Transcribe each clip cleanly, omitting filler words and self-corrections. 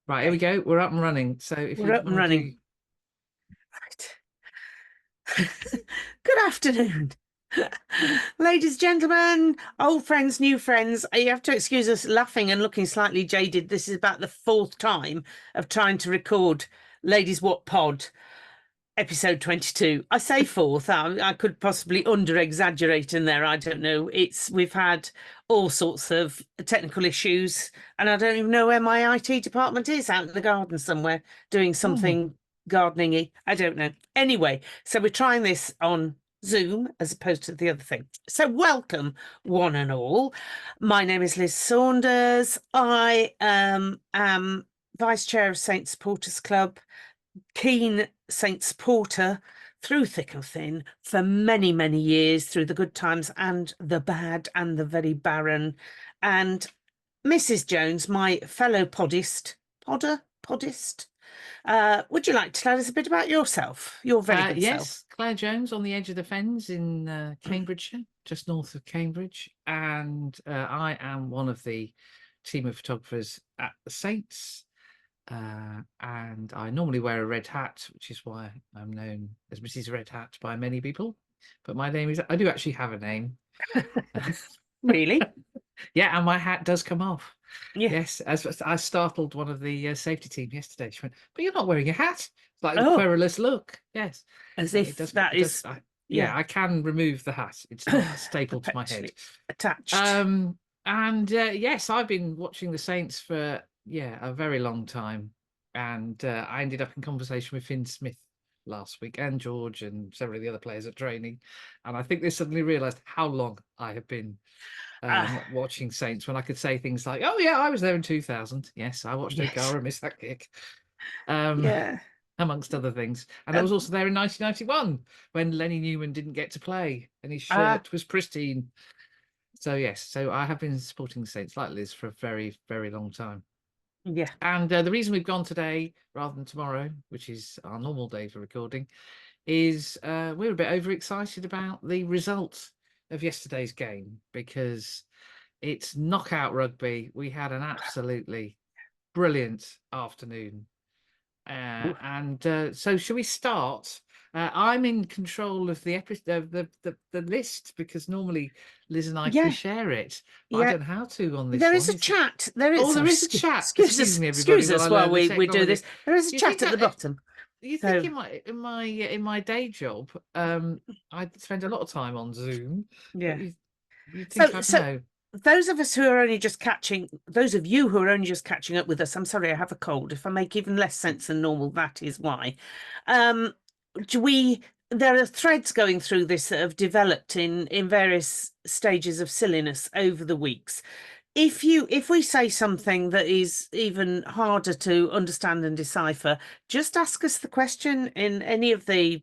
Right, here we go. We're up and running. So if We're you up and want to running. Right. Good afternoon. Ladies, gentlemen, old friends, new friends. You have to excuse us laughing and looking slightly jaded. This is about the fourth time of trying to record Ladies Wot Pod, episode 22. I say fourth. I could possibly under-exaggerate in there. I don't know. We've had all sorts of technical issues, and I don't even know where my IT department is, out in the garden somewhere doing something gardening-y. I don't know. Anyway, so we're trying this on Zoom as opposed to the other thing. So welcome, one and all. My name is Liz Saunders. I am Vice Chair of Saint Supporters Club, keen Saint supporter through thick and thin for many, many years, through the good times and the bad and the very barren. And Mrs. Jones, my fellow podist, would you like to tell us a bit about yourself? Your very good yes, self. Claire Jones on the edge of the fens in Cambridgeshire, just north of Cambridge. And I am one of the team of photographers at the Saints. And I normally wear a red hat, which is why I'm known as Mrs. Red Hat by many people. But my name is, I do actually have a name. Really? Yeah, and my hat does come off. Yeah. Yes, as I startled one of the safety team yesterday. She went, "But you're not wearing a hat." It's like Oh. the querulous look. Yes, as if that is. Yeah, I can remove the hat. It's not stapled to my head. Attached. And yes, I've been watching the Saints for a very long time, and I ended up in conversation with Finn Smith last week and George and several of the other players at training, and I think they suddenly realised how long I have been watching Saints, when I could say things like, "Oh yeah, I was there in 2000. Yes, I watched O'Gara miss that kick." Amongst other things. And I was also there in 1991 when Lenny Newman didn't get to play and his shirt was pristine. So yes, so I have been supporting the Saints like Liz for a very, very long time. Yeah. And the reason we've gone today rather than tomorrow, which is our normal day for recording, is we're a bit overexcited about the result of yesterday's game, because it's knockout rugby. We had an absolutely brilliant afternoon. So shall we start? I'm in control of the episode, the list, because normally Liz and I can share it. But I don't know how to on this. There is a chat. There is. Oh, there is a chat. Excuse us while we do this. There is a chat at the bottom. You think in my day job, I spend a lot of time on Zoom. Yeah. You think I'd know? Those of you who are only just catching up with us, I'm sorry, I have a cold. If I make even less sense than normal, that is why. There are threads going through this that have developed in various stages of silliness over the weeks. If we say something that is even harder to understand and decipher, just ask us the question in any of the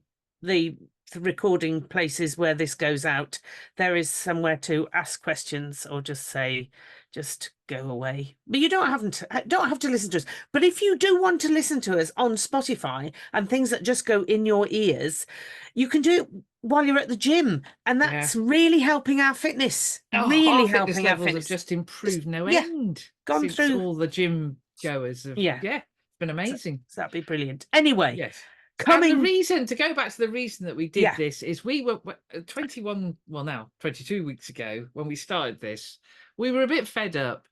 recording places where this goes out. There is somewhere to ask questions, or just say, just go away. But you don't have to listen to us. But if you do want to listen to us on Spotify and things that just go in your ears, you can do it while you're at the gym, and that's really helping our fitness. Really helping our fitness. Have just improved no end. Gone through all the gym goers. It's been amazing. So that'd be brilliant. Anyway, yes. And the reason, to go back to the reason that we did this, is we were 22 weeks ago when we started this, we were a bit fed up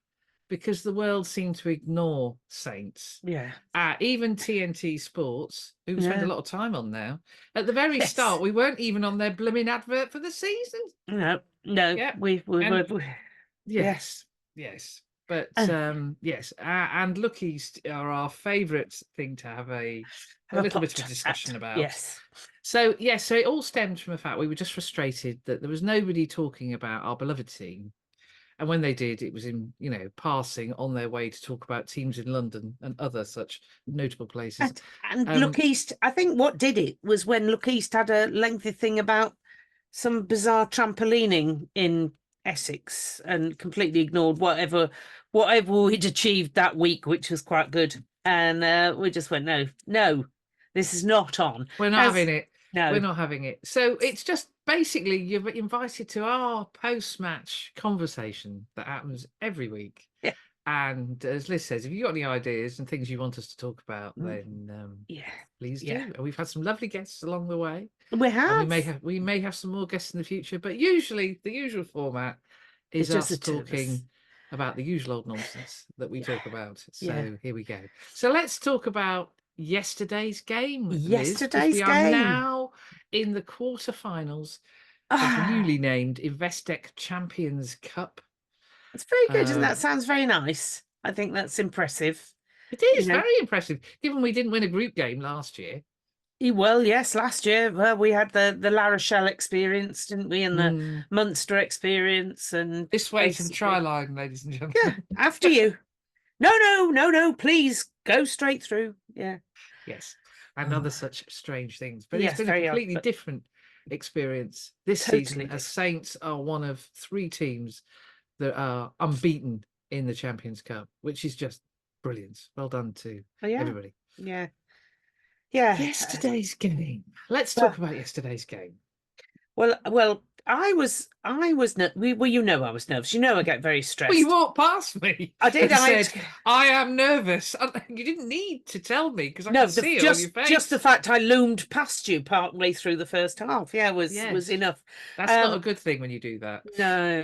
because the world seemed to ignore Saints. Yeah. Even TNT Sports, who we spend a lot of time on now, at the very start, we weren't even on their blooming advert for the season. No. Yeah. We were. Yes. But yes, and lookies are our favourite thing to have a little bit of a discussion about. Yes. So so it all stemmed from the fact we were just frustrated that there was nobody talking about our beloved team, and when they did, it was in passing on their way to talk about teams in London and other such notable places. And Look East, I think what did it was when Look East had a lengthy thing about some bizarre trampolining in Essex and completely ignored whatever we'd achieved that week, which was quite good. And we just went, no, this is not on. We're not having it. No, we're not having it. So it's just basically you're invited to our post-match conversation that happens every week. Yeah. And as Liz says, if you've got any ideas and things you want us to talk about, then Yeah. please Yeah. do. And we've had some lovely guests along the way. We And have. we may have some more guests in the future, but usually the usual format is It's just us the two of us. talking about the usual old nonsense that we talk about. So Yeah. here we go. So let's talk about yesterday's game, Liz, because Yesterday's we are game. now in the quarterfinals of the newly named Investec Champions Cup. It's very good, and that sounds very nice. I think that's impressive. It is very impressive, given we didn't win a group game last year. Well, yes, last year we had the La Rochelle experience, didn't we, and the Munster experience, and this way to the try line, ladies and gentlemen. Yeah, after you. No, please go straight through. Yeah. Yes, and other such strange things. But Yes, it's been a very completely odd, but different experience this totally season, as different. Saints are one of 3 teams that are unbeaten in the Champions Cup, which is just brilliant. Well done to everybody. Yeah. Yesterday's game. Let's talk about yesterday's game. Well, I was I was nervous. You know, I get very stressed. Well, you walked past me. I did. I said, I am nervous. You didn't need to tell me because I could see it on your face. Just the fact I loomed past you partway through the first half, was enough. That's not a good thing when you do that.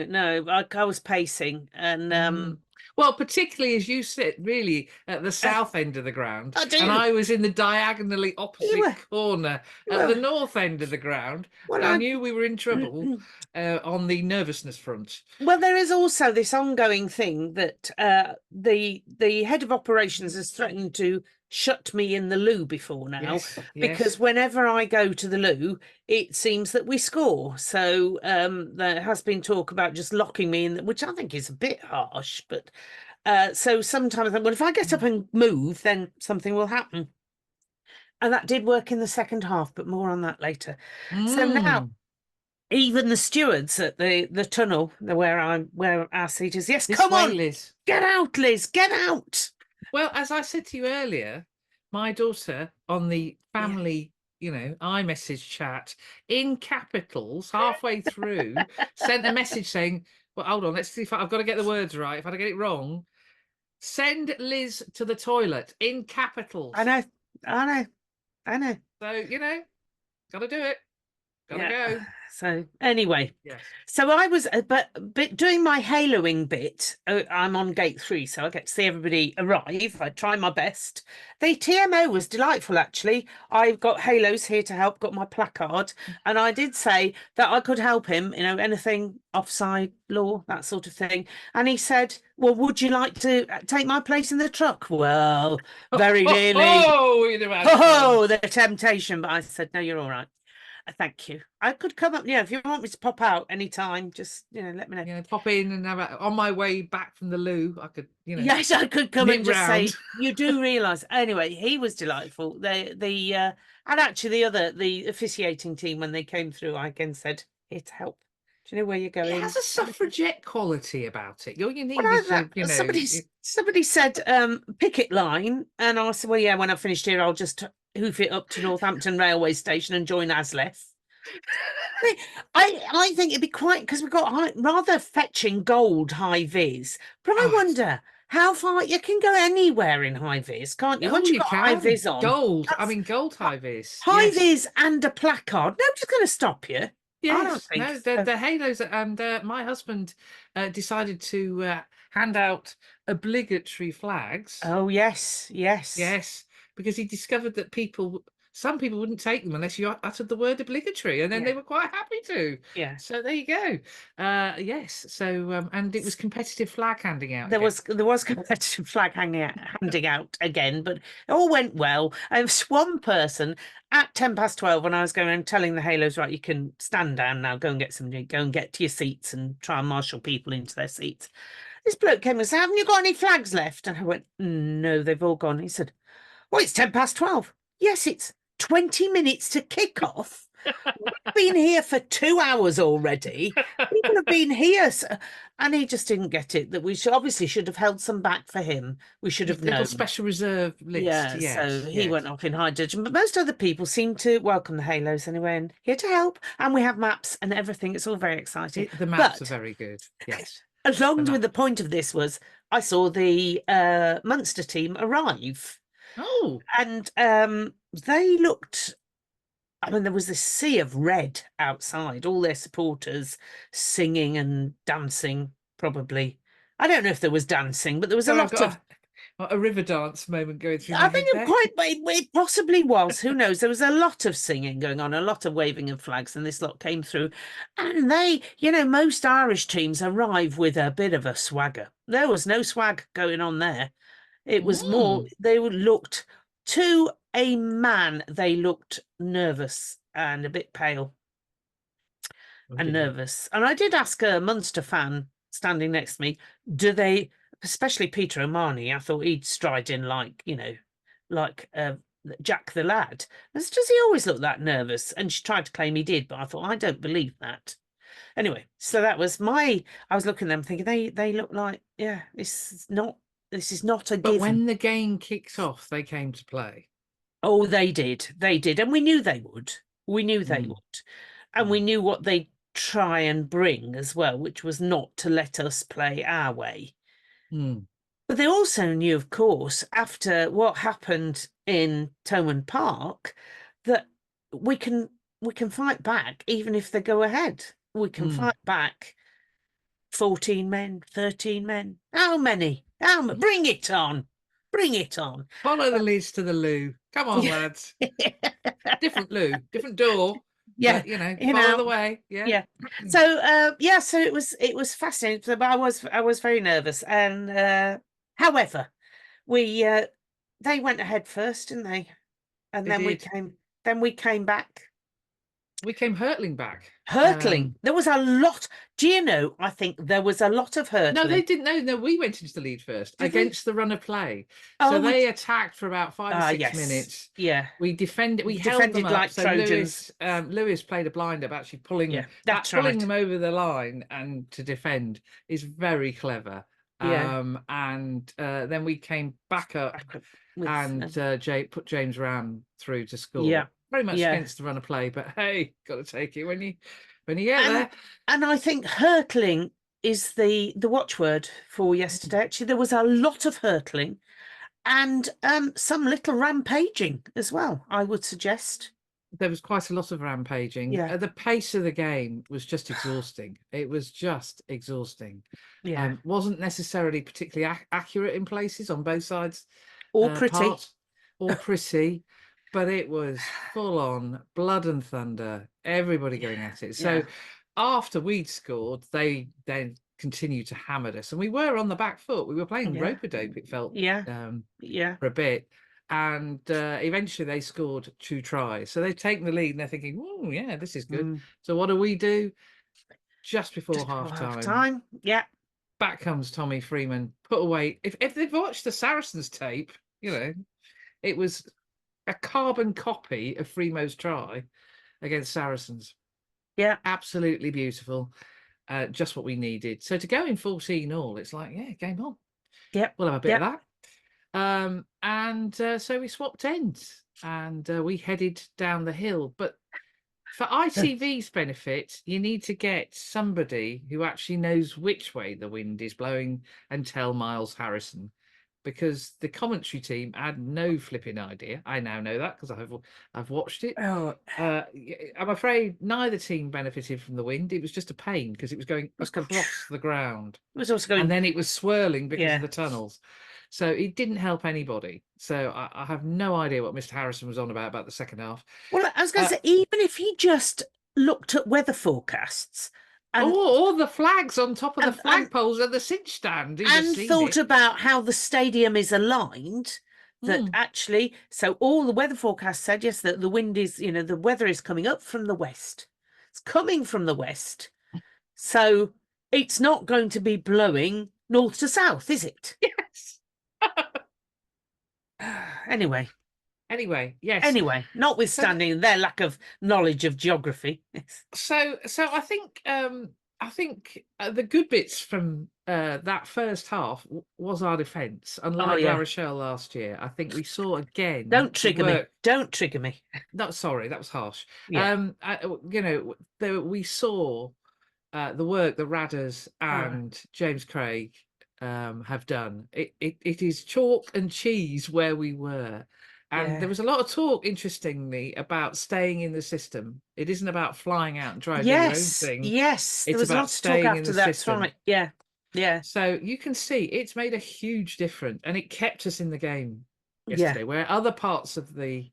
No. I was pacing, and well, particularly as you sit really at the south end of the ground, and I was in the diagonally opposite corner at the north end of the ground. Well, I knew we were in trouble on the nervousness front. Well, there is also this ongoing thing that the head of operations has threatened to shut me in the loo before now, because whenever I go to the loo, it seems that we score. So there has been talk about just locking me in, which I think is a bit harsh. But so sometimes I think, well, if I get up and move, then something will happen. And that did work in the second half, but more on that later. So now, even the stewards at the tunnel, where our seat is, come on, Liz. Get out, Liz, get out. Well, as I said to you earlier, my daughter on the family, iMessage chat in capitals halfway through sent a message saying, well, hold on, let's see if I've got to get the words right. If I get it wrong, send Liz to the toilet in capitals. I know. So, got to do it. Gotta go. So anyway, so I was but doing my haloing bit. I'm on gate 3, so I get to see everybody arrive. I try my best. The TMO was delightful, actually. I've got halos here to help, got my placard, and I did say that I could help him, anything offside law, that sort of thing. And he said, well, would you like to take my place in the truck? Well, very nearly. The temptation. But I said, no, you're all right. Thank you. I could come up. If you want me to pop out anytime, just let me know. Pop in and on my way back from the loo, I could. Yes, I could come and just say. You do realise. Anyway, he was delightful. And actually the officiating team, when they came through, I again said, here to help. Do you know where you're going? It has a suffragette quality about it. All you need is somebody said picket line, and I said, well, yeah, when I finished here, I'll just hoof it up to Northampton railway station and join ASLEF. I think it'd be quite, because we've got rather fetching gold high vis, but I wonder how far you can go anywhere in high vis, can't you? Once you've got high vis on, gold high vis, vis and a placard, nobody's going to stop you. Yes, the halos, and my husband decided to hand out obligatory flags. Oh yes, because he discovered that some people wouldn't take them unless you uttered the word obligatory, and then they were quite happy to. Yeah. So there you go. Yes. So and it was competitive flag handing out. There was competitive flag handing out again, but it all went well. There was one person at 12:10 when I was going and telling the halos, right, you can stand down now, go and get to your seats and try and marshal people into their seats. This bloke came and said, haven't you got any flags left? And I went, no, they've all gone. He said, well, it's 12:10. Yes, it's 20 minutes to kick off. We've been here for 2 hours already. People have been here. And he just didn't get it, that we should have held some back for him. We should have known. Special reserve list. Yeah, so he went off in high dudgeon. But most other people seem to welcome the halos anyway, and here to help. And we have maps and everything. It's all very exciting. The maps are very good. Yes. Along And with that, the point of this was I saw the Munster team arrive, oh, and they looked. I mean, there was this sea of red outside, all their supporters singing and dancing, probably. I don't know if there was dancing, but there was a sorry, I've lot of. got a river dance moment going through my I head think there. it possibly was. Who knows? There was a lot of singing going on, a lot of waving of flags, and this lot came through. And they, most Irish teams arrive with a bit of a swagger. There was no swag going on there. It was more, Mm, they looked, to a man, they looked nervous and a bit pale oh and dear. nervous. And I did ask a Munster fan standing next to me, do they, especially Peter O'Mahony, I thought he'd stride in like Jack the Lad. I said, does he always look that nervous? And she tried to claim he did, but I thought, I don't believe that. Anyway, so that was I was looking at them thinking they look like, yeah, this is not a But given. when the game kicked off, they came to play. Oh, they did, and we knew they would. We knew they Mm, would, and we mm, knew what they'd try and bring as well, which was not to let us play our way. mm, But they also knew, of course, after what happened in Thomond Park, that we can fight back even if they go ahead. We can mm. fight back 14 men, 13 men. How many? Bring it on. Bring it on. Follow the Liz to the loo. Come on, lads. Different loo, different door. Yeah, But follow the way. Yeah. yeah. So so it was fascinating. But I was very nervous. And however, we they went ahead first, didn't they? And They did. then we came back We came hurtling back. hurtling. There was a lot. Do you know? I think there was a lot of No, they hurtling. didn't. No, we went into the lead first Did we? against the run of play. So Oh, they attacked for about 5 or 6 yes, minutes. yeah. We defended. We held them Defended up. like So Trojans. Lewis played a blind up, actually Yeah, that that's pulling right. them over the line and to defend is very clever. Yeah. And then we came back up Back up with, and put James Ram through to score. yeah, Very much yeah. against the run of play, but hey, got to take it when you get And there. and I think hurtling is the watchword for yesterday. Actually, there was a lot of hurtling and some little rampaging as well, I would suggest. There was quite a lot of rampaging. Yeah. The pace of the game was just exhausting. It was just exhausting. Yeah. Wasn't necessarily particularly accurate in places on both sides. All pretty. Or pretty, but it was full on blood and thunder. Everybody going at it. So Yeah. after we'd scored, they then continued to hammer us, and we were on the back foot. We were playing Yeah. rope-a-dope. It felt Yeah. for a bit. And eventually they scored 2 tries. So they've taken the lead and they're thinking, oh, yeah, this is good. So what do? Just before half time, yeah. back comes Tommy Freeman, put away. If they've watched the Saracens tape, it was a carbon copy of Fremo's try against Saracens. Yeah. Absolutely beautiful. Just what we needed. So to go in 14-all, it's like, yeah, game on. Yep. We'll have a bit of that. So we swapped ends and we headed down the hill. But for ITV's benefit, you need to get somebody who actually knows which way the wind is blowing and tell Miles Harrison, because the commentary team had no flipping idea. I now know that because I've watched it. Oh, I'm afraid neither team benefited from the wind. It was just a pain because it was going across the ground. It was also going, and then it was swirling because of the tunnels. So it didn't help anybody. So I have no idea what Mr. Harrison was on about the second half. Well, I was going to say, even if he just looked at weather forecasts and or the flags on top of the flagpoles at the cinch stand, and thought about how the stadium is aligned, that actually, so all the weather forecasts said, yes, that the wind is, the weather is coming up from the west. It's coming from the west. So it's not going to be blowing north to south, is it? Yes. Anyway, yes. Anyway, notwithstanding their lack of knowledge of geography. So I think the good bits from that first half was our defence, unlike La Rochelle last year. I think we saw again. Don't trigger me. Don't trigger me. No, sorry, that was harsh. Yeah. We saw the work that Radders and James Craig have done. It is chalk and cheese where we were. And there was a lot of talk, interestingly, about staying in the system. It isn't about flying out and trying to do your own thing. Yes, there It's was about lots of talk staying in after the that. system. Right. Yeah. Yeah. So you can see it's made a huge difference, and it kept us in the game Yeah. yesterday, where other parts of the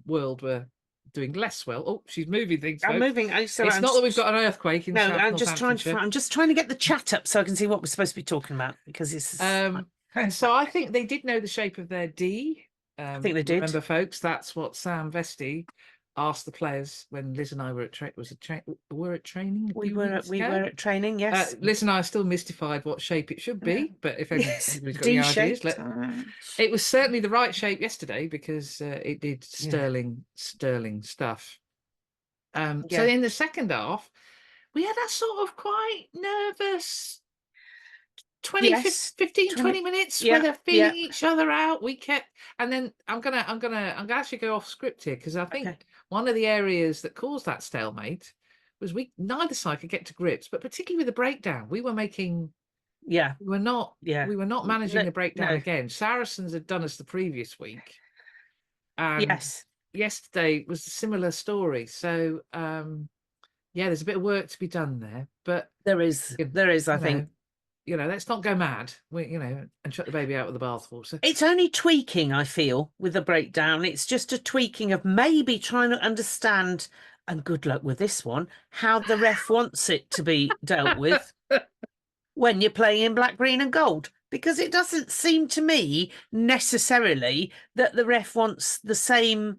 world were doing less well. Oh, she's moving things. I'm folks. moving. It's not that we've got an earthquake in No, South I'm just trying to. Northamptonshire. I'm just trying to get the chat up so I can see what we're supposed to be talking about, because it's. So I think they did know the shape of their D. I think they did. Remember, folks, that's what Sam Vesti asked the players when Liz and I were at training. We were at training. Yes. Liz and I are still mystified what shape it should be, but if anybody's got any ideas, it was certainly the right shape yesterday, because it did sterling stuff. So in the second half, we had a sort of quite nervous 15, 20 minutes where they're feeling each other out. We kept, and then I'm gonna actually go off script here, because I think one of the areas that caused that stalemate was neither side could get to grips, but particularly with the breakdown, we were making. We were not managing the breakdown again. Saracens had done us the previous week, and yesterday was a similar story. So there's a bit of work to be done there, but there is. I think. Let's not go mad, and chuck the baby out with the bathwater. It's only tweaking, I feel, with the breakdown. It's just a tweaking of maybe trying to understand, and good luck with this one, how the ref wants it to be dealt with when you're playing in black, green and gold. Because it doesn't seem to me necessarily that the ref wants the same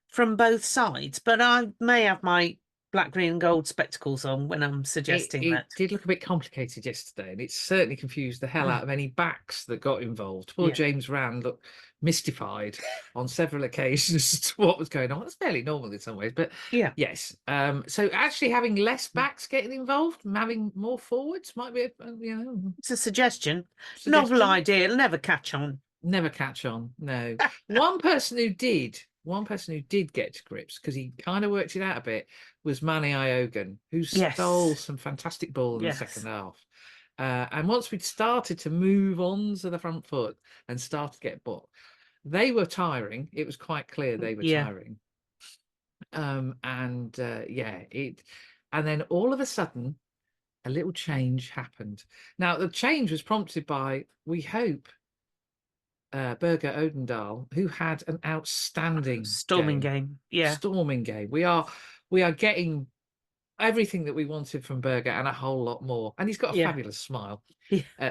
from both sides. But I may have my black, green and gold spectacles on when I'm suggesting that. It did look a bit complicated yesterday, and it certainly confused the hell out of any backs that got involved. Poor James Rand looked mystified on several occasions as to what was going on. It's fairly normal in some ways, but yes. So actually having less backs getting involved, having more forwards might be it's a suggestion. Novel idea. It'll never catch on. Never catch on. No. One person who did get to grips, because he kind of worked it out a bit, was Manny Iogan, who stole some fantastic ball in the second half. And once we'd started to move on to the front foot and start to get booked, they were tiring. It was quite clear they were tiring. And then all of a sudden, a little change happened. Now, the change was prompted by, we hope, Berger Odendahl, who had an outstanding storming game. Storming game. We are getting everything that we wanted from Berger and a whole lot more. And he's got a fabulous smile,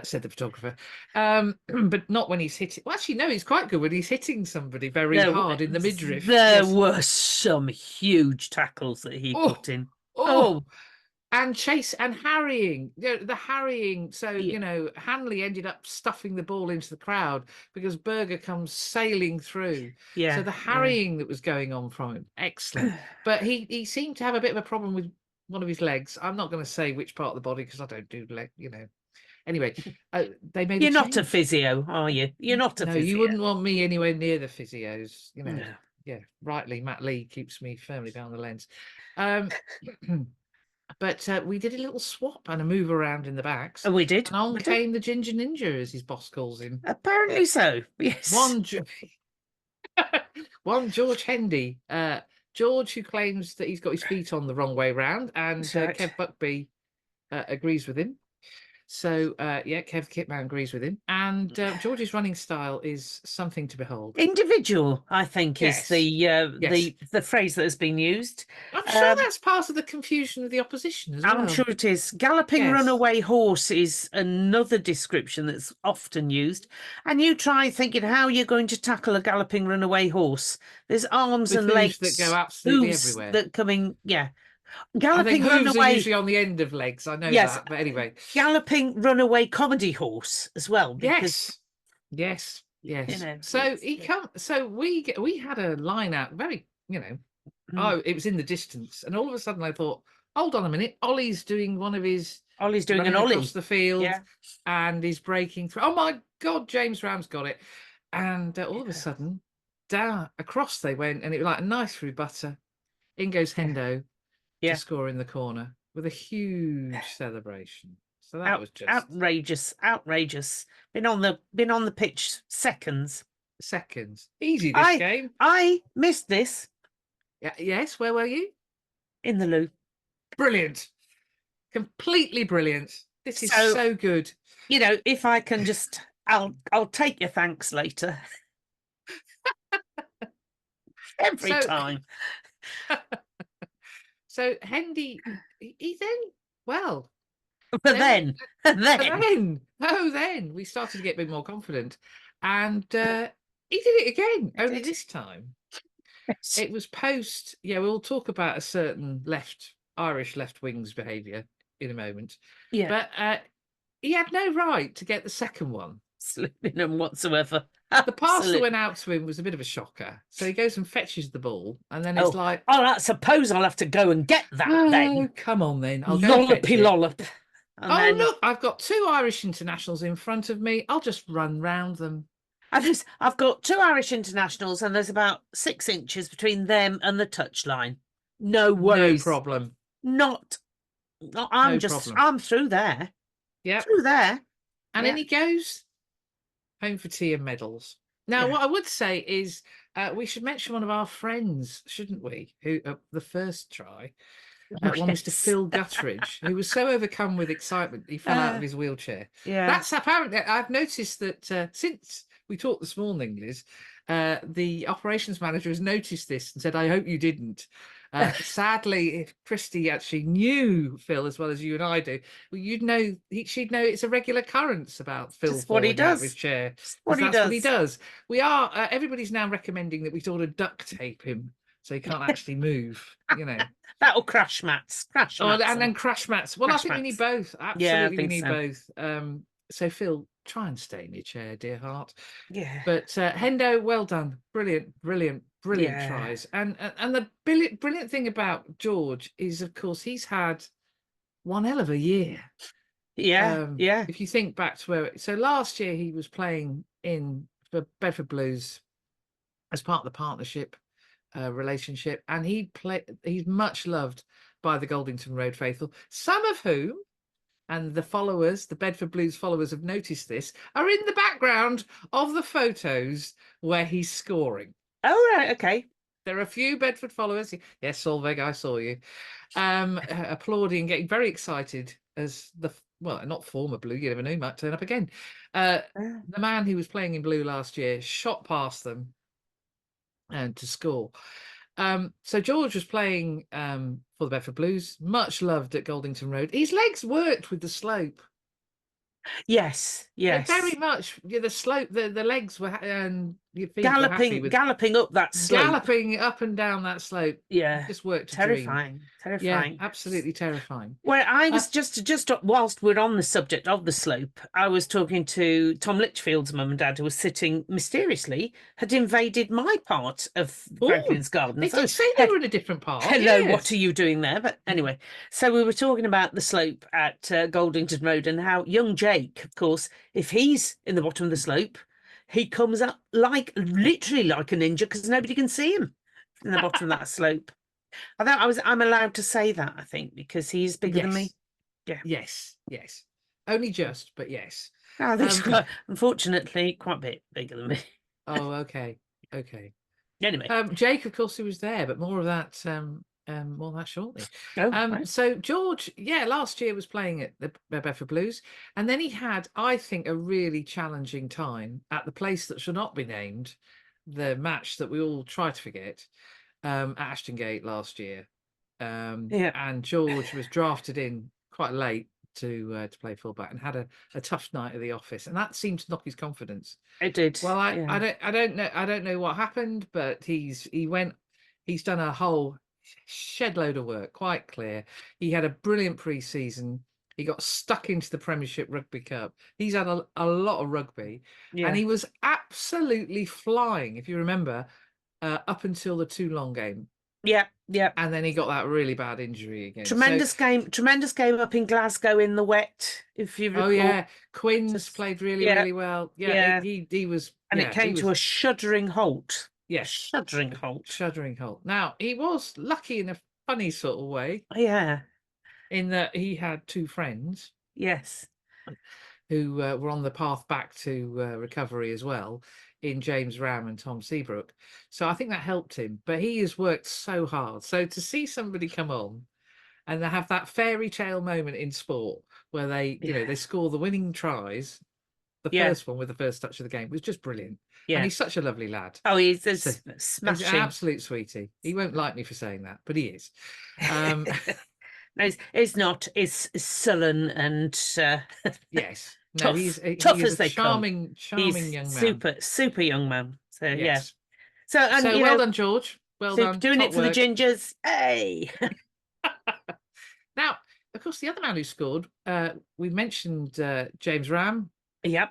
said the photographer. But not when he's hitting. Well, actually, no, he's quite good when he's hitting somebody very hard in the midriff. There were some huge tackles that he put in. And chase and harrying, the harrying. So, Hanley ended up stuffing the ball into the crowd because Berger comes sailing through. So the harrying that was going on from him, excellent. But he seemed to have a bit of a problem with one of his legs. I'm not going to say which part of the body because I don't do leg, Anyway, they made. You're not a physio, are you? You're not a physio. You wouldn't want me anywhere near the physios. Yeah, rightly. Matt Lee keeps me firmly behind the lens. But we did a little swap and a move around in the backs. Oh, we did. And on came the Ginger Ninja, as his boss calls him. Apparently so, yes. One George Hendy. George, who claims that he's got his feet on the wrong way round, and Kev Buckby agrees with him. So, Kev Kitman agrees with him. And George's running style is something to behold. Individual, I think, is the phrase that has been used. I'm sure that's part of the confusion of the opposition as well. I'm sure it is. Galloping runaway horse is another description that's often used. And you try thinking how you're going to tackle a galloping runaway horse. There's arms with and legs that go absolutely everywhere. That coming, Galloping runaway are usually on the end of legs. I know that, but anyway, galloping runaway comedy horse as well. Because, yes. So we had a line out. Very, it was in the distance, and all of a sudden I thought, hold on a minute, Ollie's doing one of his. Ollie's doing an ollie across the field, and he's breaking through. Oh my God, James Ram's got it, and all of a sudden, down across they went, and it was like a knife through butter. In goes Hendo. To score in the corner. with a huge celebration. So that was just outrageous. Been on the pitch seconds. Easy, this game. I missed this. Yeah, yes, where were you? In the loo. Brilliant. Completely brilliant. This is so good. You know, if I can just, I'll take your thanks later. Every time. So Hendy, he then, well. Then we started to get a bit more confident. And he did it again, only this time. Yes. It was post, we'll talk about a certain Irish left wing's behaviour in a moment. Yeah. But he had no right to get the second one. Absolutely none whatsoever. The pass that went out to him was a bit of a shocker. So he goes and fetches the ball, and then it's like, I suppose I'll have to go and get that then. Come on then. I'll go Lollopy lollop. Look, I've got 2 Irish internationals in front of me. I'll just run round them. I've got 2 Irish internationals, and there's about 6 inches between them and the touchline. No worries. No problem. I'm through there. Yeah. Through there. And then he goes home for tea and medals. Now, what I would say is we should mention one of our friends, shouldn't we? Who the first try. One Mr. Phil Guttridge, who was so overcome with excitement he fell out of his wheelchair. Yeah, that's apparently. I've noticed that since we talked this morning, Liz, the operations manager has noticed this and said, "I hope you didn't." Sadly, if Christy actually knew Phil as well as you and I do, well, she'd know it's a regular occurrence about Phil falling out of his chair. What he does. We are. Everybody's now recommending that we sort of duct tape him so he can't actually move. You know. That'll crash mats. And then crash mats. Well, I think we need both. Absolutely, we need both. So Phil, try and stay in your chair, dear heart. Yeah. But Hendo, well done. Brilliant tries. And the brilliant thing about George is, of course, he's had one hell of a year. Yeah. If you think back to so last year he was playing for Bedford Blues as part of the partnership relationship, and he's much loved by the Goldington Road faithful, some of whom, and the Bedford Blues followers have noticed this, are in the background of the photos where he's scoring. Oh, right, okay. There are a few Bedford followers. Yes, Solveig, I saw you. Applauding, getting very excited as not former Blue, you never know, he might turn up again. The man who was playing in Blue last year shot past them and to score. So George was playing for the Bedford Blues, much loved at Goldington Road. His legs worked with the slope. Yes. Very much. The slope, the legs were, and your feet galloping up that slope. Galloping up and down that slope. Yeah. It just worked. Terrifying. Yeah, absolutely terrifying. Well, I was just whilst we're on the subject of the slope, I was talking to Tom Litchfield's mum and dad, who was sitting mysteriously, had invaded my part of Franklin's Garden. They did say they were in a different part. Hello, yes. What are you doing there? But anyway, so we were talking about the slope at Goldington Road and how young Jake, of course, if he's in the bottom of the slope, he comes up literally like a ninja because nobody can see him in the bottom of that slope. I'm allowed to say that, I think, because he's bigger than me. Yeah. Yes. Only just, but yes. Unfortunately, quite a bit bigger than me. Oh, okay. Anyway, Jake, of course, he was there, but more of that shortly. Right. So George, last year was playing at the Bedford Blues, and then he had, I think, a really challenging time at the place that shall not be named, the match that we all try to forget. At Ashton Gate last year, and George was drafted in quite late to play fullback and had a tough night at the office, and that seemed to knock his confidence. It did. Well, I don't know what happened, but he's done a whole shed load of work. Quite clear. He had a brilliant pre-season. He got stuck into the Premiership Rugby Cup. He's had a lot of rugby, and he was absolutely flying. If you remember. Up until the Toulon game. Yeah. And then he got that really bad injury again. Tremendous game up in Glasgow in the wet, if you recall. Oh, yeah. Quins played really well. Yeah. He was... And it came to a shuddering halt. Yes. Shuddering halt. Now, he was lucky in a funny sort of way. Yeah. in that he had two friends Yes. who were on the path back to recovery as well, in James Ram and Tom Seabrook. So I think that helped him. But he has worked so hard. So to see somebody come on and they have that fairy tale moment in sport where they, you know, they score the winning tries, the Yeah. first one with the first touch of the game was just brilliant. Yeah. And he's such a lovely lad. Oh, he's So he's an smashing. absolute sweetie. He won't like me for saying that, but he is. No, it's not. It's sullen and Yes. No, tough, he tough is as a they come. charming He's young man. super young man. So yeah. Yes. So and So you well know, done, George. Well super done. doing Top it for the work. gingers. Hey. Now, of course, the other man who scored, we mentioned James Ram. Yep.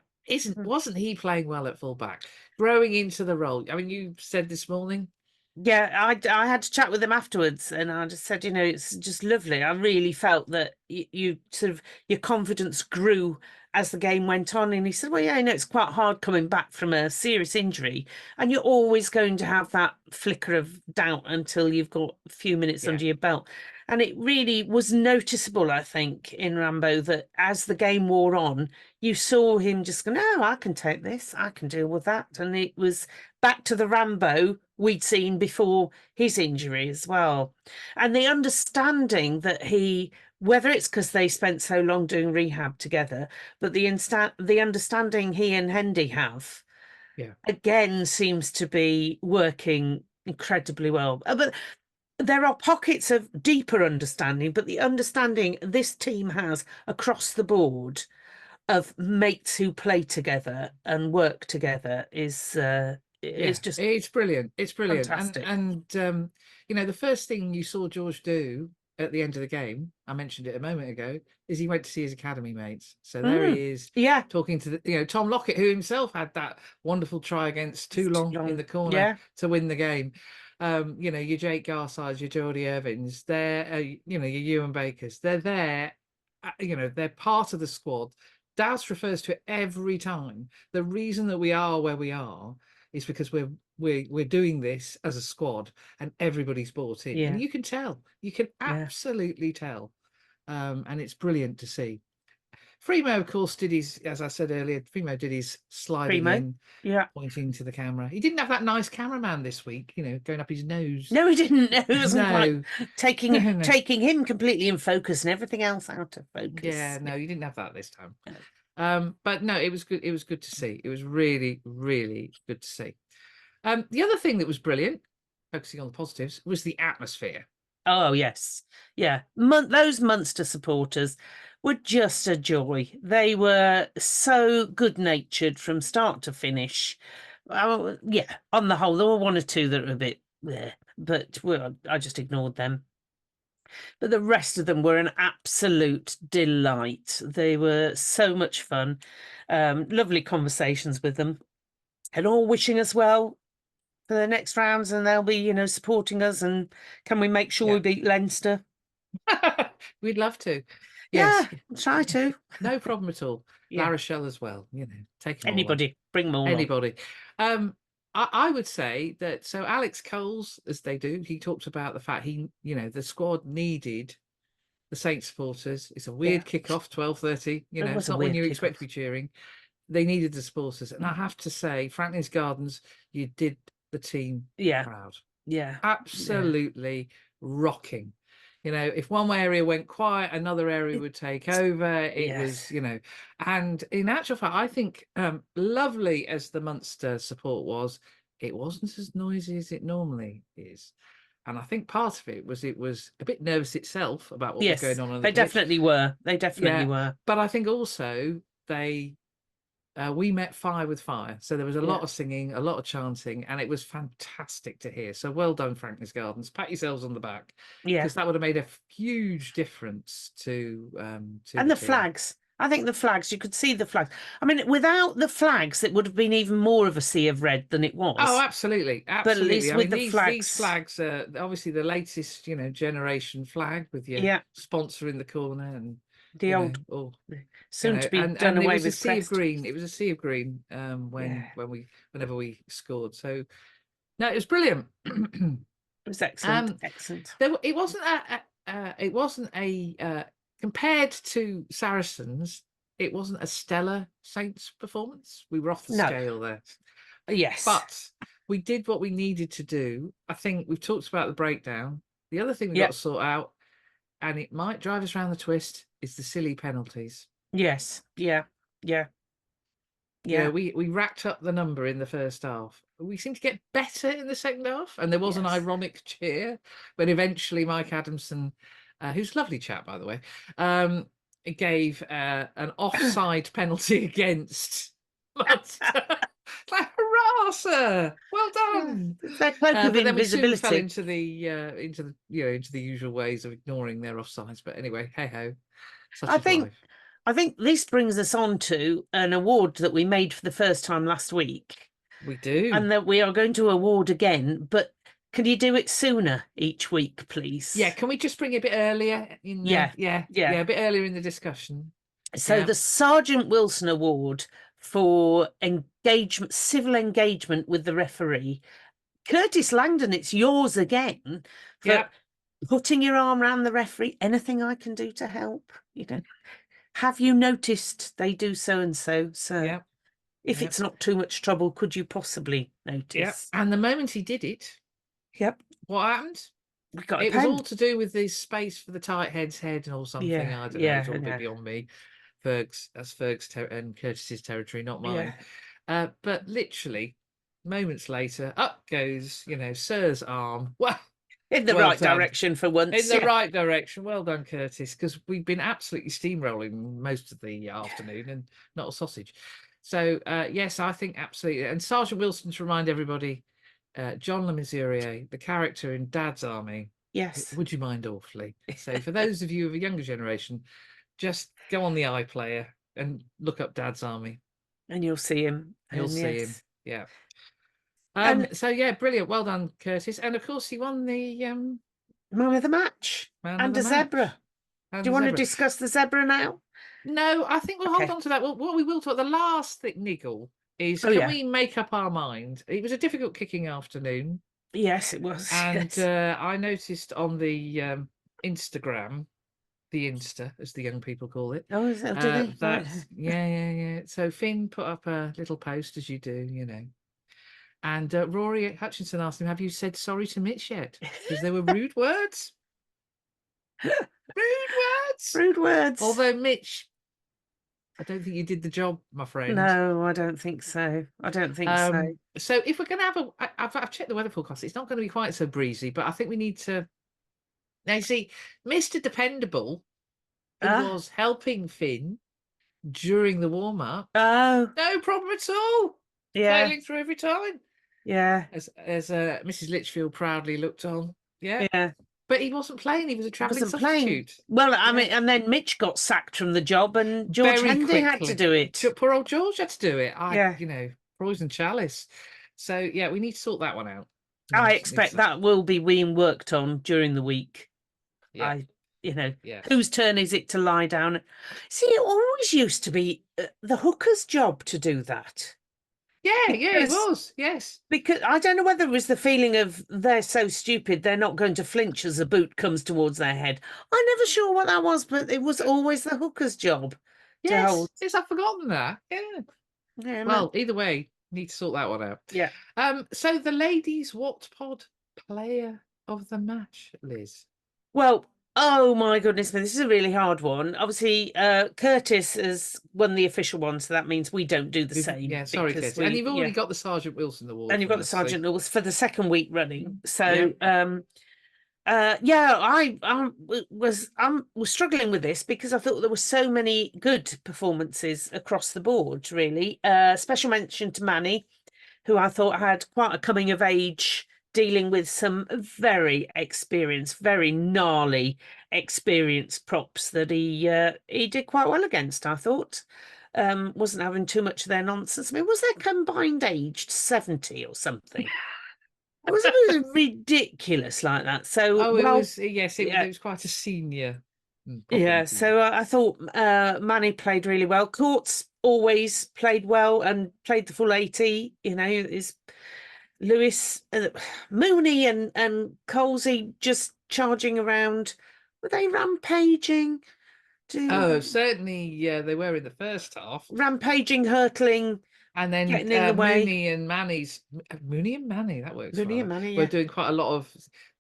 Wasn't he playing well at fullback, growing into the role? I mean, you said this morning. Yeah, I had to chat with him afterwards, and I just said, you know, it's just lovely. I really felt that you sort of your confidence grew as the game went on. And he said, well, yeah, I know it's quite hard coming back from a serious injury, and you're always going to have that flicker of doubt until you've got a few minutes under your belt. And it really was noticeable, I think, in Rambo that as the game wore on, you saw him just go, no, I can take this, I can deal with that. And it was back to the Rambo we'd seen before his injury as well. And the understanding that he, whether it's because they spent so long doing rehab together, but the understanding he and Hendy have, again, seems to be working incredibly well. But there are pockets of deeper understanding, but the understanding this team has across the board of mates who play together and work together is just it's brilliant. It's brilliant. fantastic. And you know, the first thing you saw George do at the end of the game, I mentioned it a moment ago, is he went to see his academy mates. So there he is, talking to Tom Lockett, who himself had that wonderful try against Toulon in the corner to win the game. You know, your Jake Garsides, your Geordie Irvins, they're you know, your Ewan Bakers, they're there. You know, they're part of the squad. Douse refers to it every time. The reason that we are where we are is because we're doing this as a squad and everybody's bought in. And you can tell. You can absolutely tell. And it's brilliant to see. Fremo, of course, did his, as I said earlier, Fremo did his sliding in, pointing to the camera. He didn't have that nice cameraman this week, you know, going up his nose. No, he didn't. It wasn't quite taking him completely in focus and everything else out of focus. Yeah, no, you didn't have that this time. But no, it was good. It was good to see. It was really, really good to see. The other thing that was brilliant, focusing on the positives, was the atmosphere. Oh, yes. Yeah. Those Munster supporters were just a joy. They were so good-natured from start to finish. Yeah, on the whole, there were one or two that were a bit there, but I just ignored them. But the rest of them were an absolute delight. They were so much fun. Lovely conversations with them, and all wishing us well for the next rounds, and they'll be, you know, supporting us. And can we make sure we beat Leinster? We'd love to. Yes, try to. No problem at all. La Rochelle as well. You know, take them anybody, all bring them all. Anybody. I would say that. So Alex Coles, as they do, he talked about the fact you know, the squad needed the Saints supporters. It's a weird kickoff, 12:30. You know, it's not when you expect to be cheering. They needed the supporters, and I have to say, Franklin's Gardens, you did the team proud. Absolutely rocking. You know, if one area went quiet, another area would take over. It was, you know, and in actual fact, I think lovely as the Munster support was, it wasn't as noisy as it normally is. And I think part of it was a bit nervous itself about what was going on the they pitch. Definitely were. They definitely were. But I think also we met fire with fire. So there was a lot of singing, a lot of chanting, and it was fantastic to hear. So well done, Franklin's Gardens. Pat yourselves on the back. Because that would have made a huge difference to and the flags. I think the flags, you could see the flags. I mean, without the flags, it would have been even more of a sea of red than it was. Oh, absolutely. Absolutely. But at least with the flags. These flags are obviously the latest, you know, generation flag with your sponsor in the corner and the old soon to be done away with. It was a sea of green. It was a sea of green whenever we scored. So no, it was brilliant. It was excellent. Excellent. It wasn't it wasn't a compared to Saracens, it wasn't a stellar Saints performance. We were off the No. scale there. Yes. But we did what we needed to do. I think we've talked about the breakdown. The other thing we've got to sort out, and it might drive us around the twist, is the silly penalties. Yes. Yeah. Yeah. Yeah, we racked up the number in the first half. We seemed to get better in the second half, and there was an ironic cheer when eventually Mike Adamson, who's a lovely chap, by the way, gave an offside penalty against Munster. Like, hurrah, sir! Well done. Their cloak of But then we soon fell invisibility. into the usual ways of ignoring their offsides. But anyway, hey ho, such I is think life. I think this brings us on to an award that we made for the first time last week, We do. and that we are going to award again. But can you do it sooner each week, please? Yeah, can we just bring it a bit earlier in Yeah. a bit earlier in the discussion? So the Sgt Wilson Award for engagement, civil engagement with the referee. Curtis Langdon, it's yours again for putting your arm around the referee. Anything I can do to help, you know. Have you noticed they do so and so? So if it's not too much trouble, could you possibly notice? Yeah. And the moment he did it, what happened? We got it was all to do with the space for the tight head's head or something. Yeah, I don't know. It's all a bit beyond me. That's Ferg's and Curtis's territory, not mine. But literally, moments later, up goes, Sir's arm. Well, in the right direction for once. In the right direction. Well done, Curtis, because we've been absolutely steamrolling most of the afternoon and not a sausage. So, yes, I think absolutely. And Sergeant Wilson, to remind everybody, John Le Mesurier, the character in Dad's Army. Yes. Would you mind awfully? So for those of you of a younger generation, just go on the iPlayer and look up Dad's Army. And you'll see him. You'll see him. Yeah. So yeah, brilliant. Well done, Curtis. And of course, he won the man of the match and a zebra. Do you want to discuss the zebra now? No, I think we'll hold on to that. Well, what we will talk. The last thing, niggle, is can we make up our mind? It was a difficult kicking afternoon. Yes, it was. And I noticed on the Instagram, the Insta, as the young people call it. Oh, is that? Do they? Yeah. So Finn put up a little post, as you do, And Rory Hutchinson asked him, "Have you said sorry to Mitch yet?" Because there were rude words. Rude words. Although Mitch, I don't think you did the job, my friend. No, I don't think so. So if we're going to have I've checked the weather forecast. It's not going to be quite so breezy, but I think we need to. Now, you see, Mr. Dependable, who was helping Finn during the warm-up. Oh. No problem at all. Yeah. Sailing through every time. Yeah. As Mrs. Litchfield proudly looked on. Yeah. Yeah. But he wasn't playing. He was a travelling substitute. Well, I mean, and then Mitch got sacked from the job, and George Hendy had to do it. Poor old George had to do it. Poison chalice. So yeah, we need to sort that one out. I expect that will be being worked on during the week. Yeah. Whose turn is it to lie down? See, it always used to be the hooker's job to do that. Yeah, it was. Yes. Because I don't know whether it was the feeling of they're so stupid they're not going to flinch as a boot comes towards their head. I'm never sure what that was, but it was always the hooker's job. Yes, I've forgotten that. Yeah. Well, either way, need to sort that one out. Yeah. So the Ladies Wot Pod player of the match, Liz. Well, oh my goodness me, this is a really hard one. Obviously, Curtis has won the official one, so that means we don't do the same. Yeah, sorry, Curtis. And you've already got the Sergeant Wilson award. And you've got the Sergeant Wilson for the second week running. So, I was struggling with this because I thought there were so many good performances across the board. Really, special mention to Manny, who I thought had quite a coming of age, dealing with some very experienced, very gnarly experienced props that he did quite well against, I thought. Wasn't having too much of their nonsense. I mean, was their combined age 70 or something? It was ridiculous like that. So, it was quite a senior. Yeah, so I thought Manny played really well. Courts always played well and played the full 80. Is Lewis, Mooney and Colsey just charging around. Were they rampaging? Oh, certainly, yeah, they were in the first half. Rampaging, hurtling, And then getting in the way. Mooney and Manny's Mooney and Manny, that works Mooney well. and Manny, We're yeah. doing quite a lot of,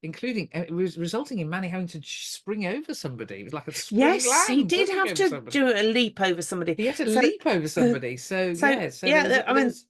including it was resulting in Manny having to spring over somebody. It was like a spring Yes, he land did jumping have over to somebody. do a leap over somebody. He had to So, leap over somebody. So yeah, so there was I there mean, was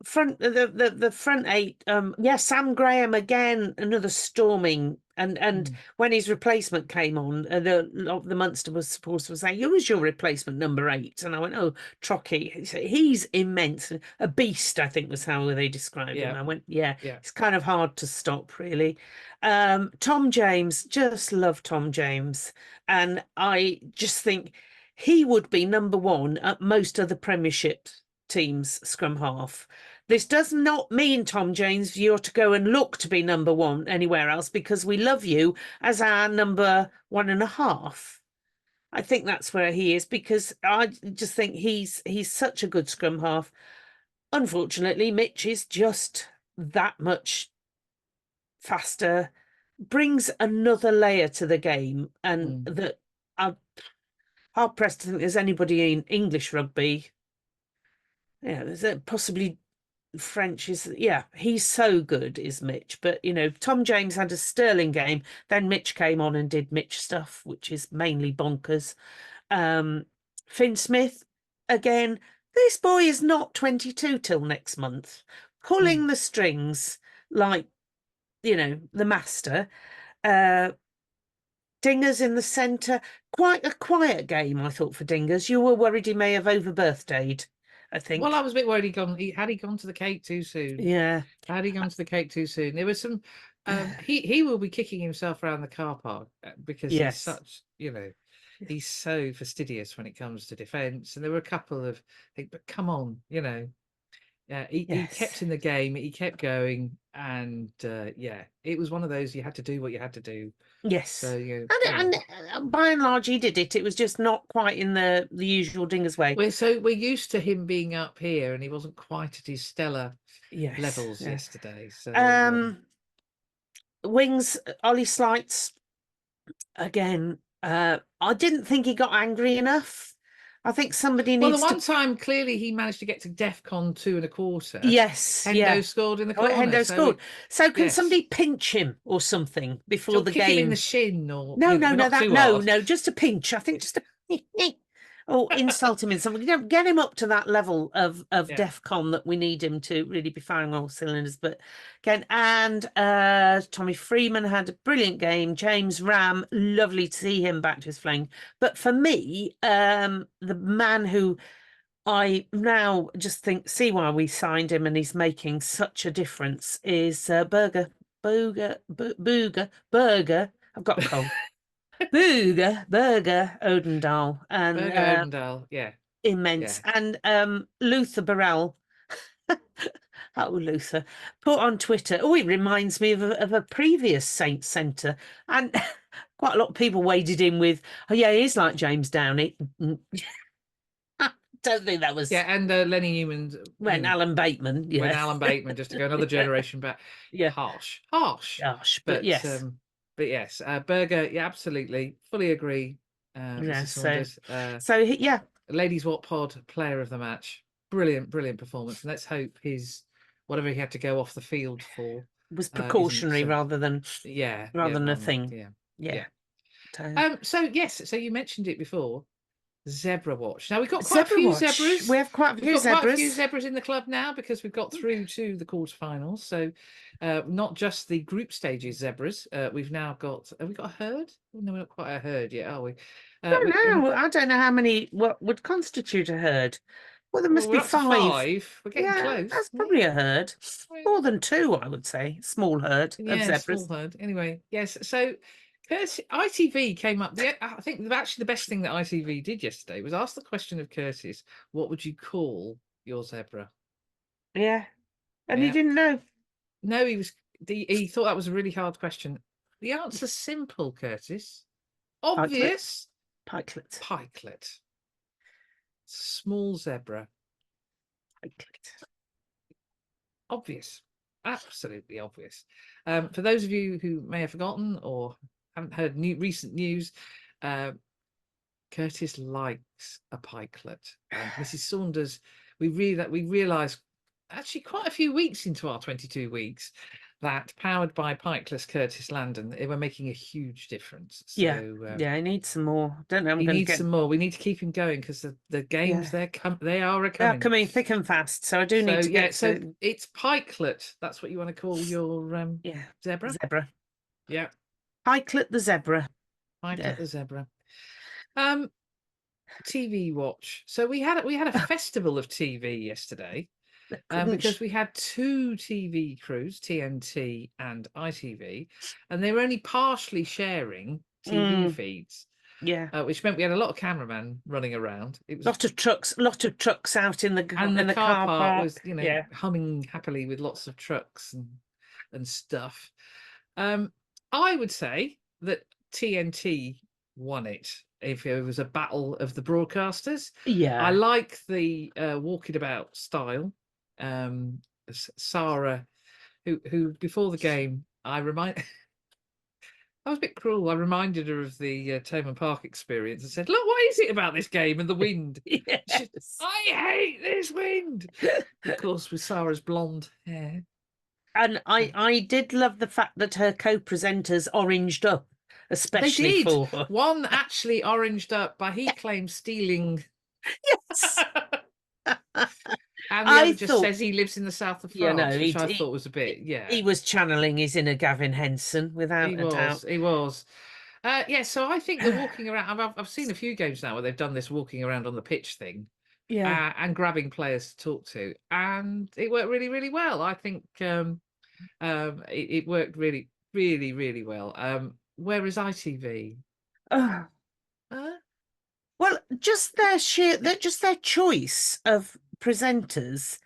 the front eight, yeah, Sam Graham again, another storming, and when his replacement came on, the Munster was supposed to say, who was your replacement, number 8? And I went, oh, Trocky. He's immense, a beast, I think was how they described him. yeah, I went, yeah, yeah. it's kind of hard to stop, really. Tom James, just love Tom James, and I just think he would be number 1 at most other Premiership teams scrum half. This does not mean, Tom James, you're to go and look to be number 1 anywhere else, because we love you as our number 1.5. I think that's where he is, because I just think he's such a good scrum half. Unfortunately, Mitch is just that much faster, brings another layer to the game, and that I'm hard pressed to think there's anybody in English rugby. Yeah, there's possibly French is, yeah, he's so good, is Mitch. But Tom James had a sterling game. Then Mitch came on and did Mitch stuff, which is mainly bonkers. Finn Smith, again, this boy is not 22 till next month, pulling the strings like the master. Dingers in the centre, quite a quiet game, I thought, for Dingers. You were worried he may have over birthdayed, I think. Well, I was a bit worried had he gone to the cake too soon. Yeah. Had he gone to the cake too soon? There was some. He will be kicking himself around the car park because he's Yes. such, he's so fastidious when it comes to defence. And there were a couple of, but come on, he kept in the game, he kept going, and yeah, it was one of those you had to do what you had to do. Yes. So and by and large, he did it. It was just not quite in the usual Dingers way. We're used to him being up here, and he wasn't quite at his stellar levels yesterday. So wings, Ollie Slights again. I didn't think he got angry enough. I think somebody needs. Well, the one time clearly he managed to get to DEFCON 2.25. Yes, Hendo scored in the corner. Hendo scored. So can somebody pinch him or something before the kick game? Him in the shin or no, just a pinch. I think just a or insult him in something. Get him up to that level of DEFCON that we need him to really be firing all cylinders. But again, and Tommy Freeman had a brilliant game. James Ram, lovely to see him back to his flank. But for me, the man who I now just see why we signed him and he's making such a difference is Berger. I've got a cold. Berger Odendahl, and Berger Odendahl, immense. Yeah. And Luther Burrell, oh Luther, put on Twitter. Oh, it reminds me of a previous Saints centre, and quite a lot of people waded in with, oh yeah, he's like James Downey. Don't think that was and Lenny Newman when Alan Bateman, when Alan Bateman, just to go another generation back. Harsh, but yes. But yes, Berger, absolutely, fully agree. So yeah, Ladies Wot Pod player of the match, brilliant performance. And let's hope his whatever he had to go off the field for was precautionary rather than a thing. Yeah. So yes, so you mentioned it before. Zebra watch. Now we've got quite a few zebras. We have quite a few zebras. Quite a few zebras in the club now because we've got through to the quarterfinals. So not just the group stages zebras. We've now got. Have we got a herd? No, we're not quite a herd yet, are we? I don't know how many. What would constitute a herd? Well, there must be 5. We're getting close. That's probably a herd. More than 2, I would say. Small herd of zebras. Small herd. Anyway, yes. So. ITV came up. I think actually the best thing that ITV did yesterday was ask the question of Curtis, what would you call your zebra? Yeah. And he didn't know. No, he thought that was a really hard question. The answer's simple, Curtis. Obvious. Pikelet. Small zebra. Pikelet. Obvious. Absolutely obvious. For those of you who may have forgotten or haven't heard recent news. Curtis likes a pikelet. Mrs. Saunders, we realised actually quite a few weeks into our 22 weeks that powered by pikeless Curtis Landon, they were making a huge difference. So yeah, I need some more. Don't know. I'm he going to needs get some more. We need to keep him going because the games they are They are coming. coming thick and fast. So I do need to get. So it's pikelet. That's what you want to call your zebra. Zebra. Yeah, Pikelet the zebra. pikelet the zebra. TV watch. So we had a festival of TV yesterday. Because we had two TV crews, TNT and ITV, and they were only partially sharing TV feeds. Yeah, which meant we had a lot of cameramen running around. It was lot of trucks out in the car park was humming happily with lots of trucks and stuff. I would say that TNT won it. If it was a battle of the broadcasters, I like the walking about style. Sarah, who before the game, I was a bit cruel. I reminded her of the Thomond Park experience and said, "Look, what is it about this game and the wind? I hate this wind." Of course, with Sarah's blonde hair. And I did love the fact that her co-presenters oranged up, especially for her. One actually oranged up by, he claims, stealing. Yes. And the other just says he lives in the south of France, which I thought was a bit, He was channeling his inner Gavin Henson, without a doubt. He was. So I think the walking around, I've seen a few games now where they've done this walking around on the pitch thing. Yeah. And grabbing players to talk to. And it worked really, really well. I think it worked really, really, really well. Where is ITV? Well, just their choice of presenters.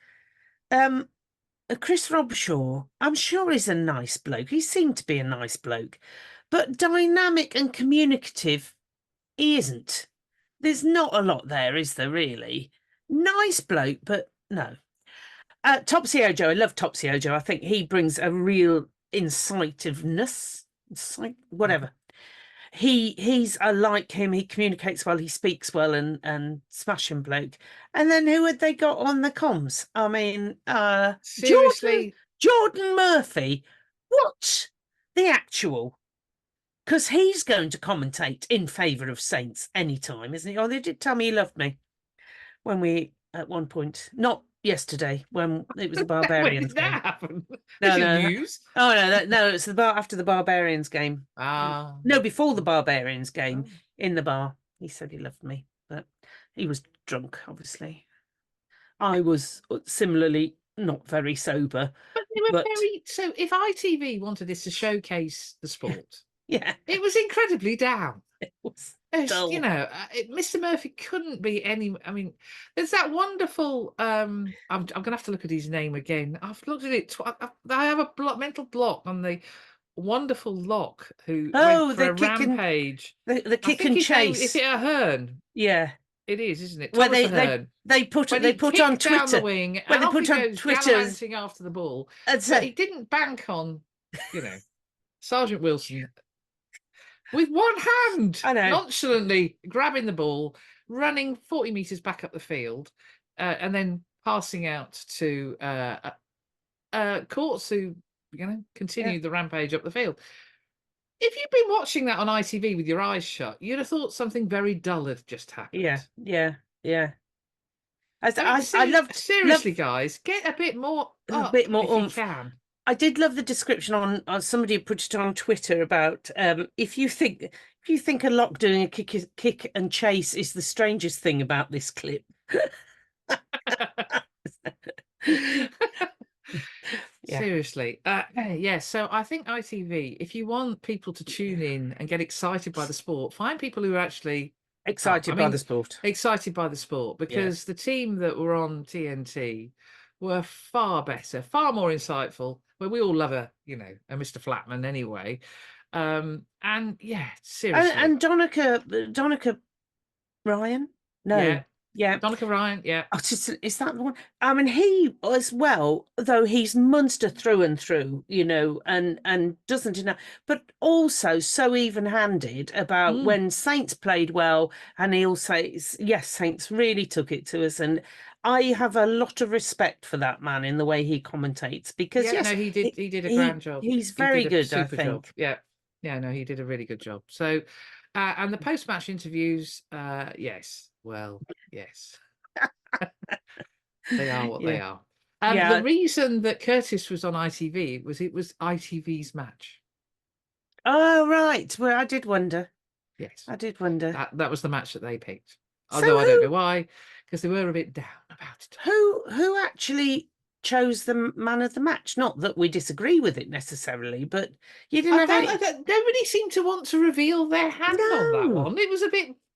Chris Robshaw, I'm sure he's a nice bloke. He seemed to be a nice bloke, but dynamic and communicative, he isn't. There's not a lot there, is there, really? Nice bloke, but no. Topsy Ojo, I love Topsy Ojo. I think he brings a real whatever. I like him. He communicates well. He speaks well, and smashing bloke. And then who had they got on the comms? I mean, seriously, Jordan Murphy. What the actual? Because he's going to commentate in favour of Saints anytime, isn't he? Oh, they did tell me he loved me when we at one point, not yesterday, when it was the Barbarians. When did that happen? No. News? Oh no, it's after the Barbarians game. No, before the Barbarians game. In the bar. He said he loved me, but he was drunk, obviously. I was similarly not very sober. But they were very. So if ITV wanted this to showcase the sport, it was incredibly down. It was. Mr. Murphy couldn't be any. I mean, there's that wonderful. I'm gonna have to look at his name again. I've looked at it. I have a mental block on the wonderful Lock who went for a rampage. The kick and chase. Is it Ahern? Yeah, it is, isn't it? Where they put on Twitter down the wing, when and they put on Twitter gallivanting after the ball. But he didn't bank on, Sgt Wilson. With one hand, nonchalantly grabbing the ball, running 40 metres back up the field, and then passing out to Courts, who continued the rampage up the field. If you'd been watching that on ITV with your eyes shut, you'd have thought something very dull had just happened. Yeah. Seriously, guys, get a bit more up if you can. I did love the description on somebody put it on Twitter about if you think a Lock doing a kick and chase is the strangest thing about this clip. Seriously, so I think ITV, if you want people to tune in and get excited by the sport, find people who are actually excited by the sport, because the team that were on TNT were far better, far more insightful. Well, we all love a Mr. Flatman anyway. And seriously. And Donica Ryan? No. Yeah. Donica Ryan, yeah. Oh, is that the one? I mean, he as well, though he's Munster through and through, and doesn't enough, but also so even-handed about when Saints played well, and he'll say, yes, Saints really took it to us, and I have a lot of respect for that man in the way he commentates, because Yeah, yes, no, he did a grand job. He's He very did a good, I super job. think. Yeah. Yeah, no, he did a really good job. So, and the post-match interviews, yes, well, yes. They are what they are. The reason that Curtis was on ITV was it was ITV's match. Oh, right. Well, I did wonder. Yes. I did wonder. That was the match that they picked. So Although I don't know why, because they were a bit down about it. Who actually chose the man of the match? Not that we disagree with it necessarily, but you didn't have nobody seemed to want to reveal their hand on that No. one. It was a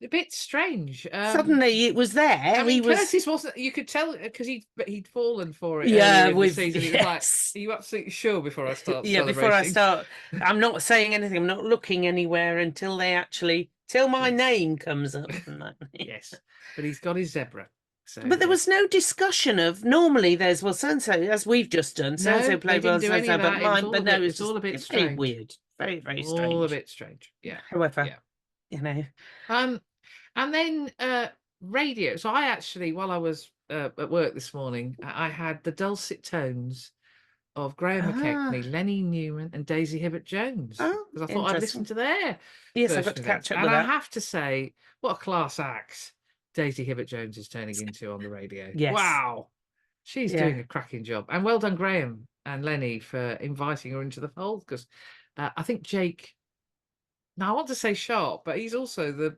bit strange. Suddenly it was there. I mean, he was Curtis wasn't. You could tell because he'd fallen for it Yeah, earlier in the with- season. He was like, yes. "Are you absolutely sure?" Before I start yeah, before I celebrating? start, I'm not saying anything. I'm not looking anywhere until my Yes. name comes up. And that. Yes, but he's got his zebra. So, But there was no discussion of normally there's so and so, as we've just done. So and so No, played they well, didn't do so and any so, of but that. It was mine. all But a no, bit. it was It's all a bit very strange. weird, very very strange. All a bit strange. Yeah. However, yeah. And then radio. So I actually, while I was at work this morning, I had the dulcet tones of Graham McKechnie, Lenny Newman, and Daisy Hibbert-Jones, Oh, because I thought I'd listen to their Yes, I've version got to of catch it. up And with I that. have to say, what a class act Daisy Hibbert-Jones is turning into on the radio. Yes. Wow. She's doing a cracking job. And well done, Graham and Lenny, for inviting her into the fold, because I think Jake, now I want to say Sharp, but he's also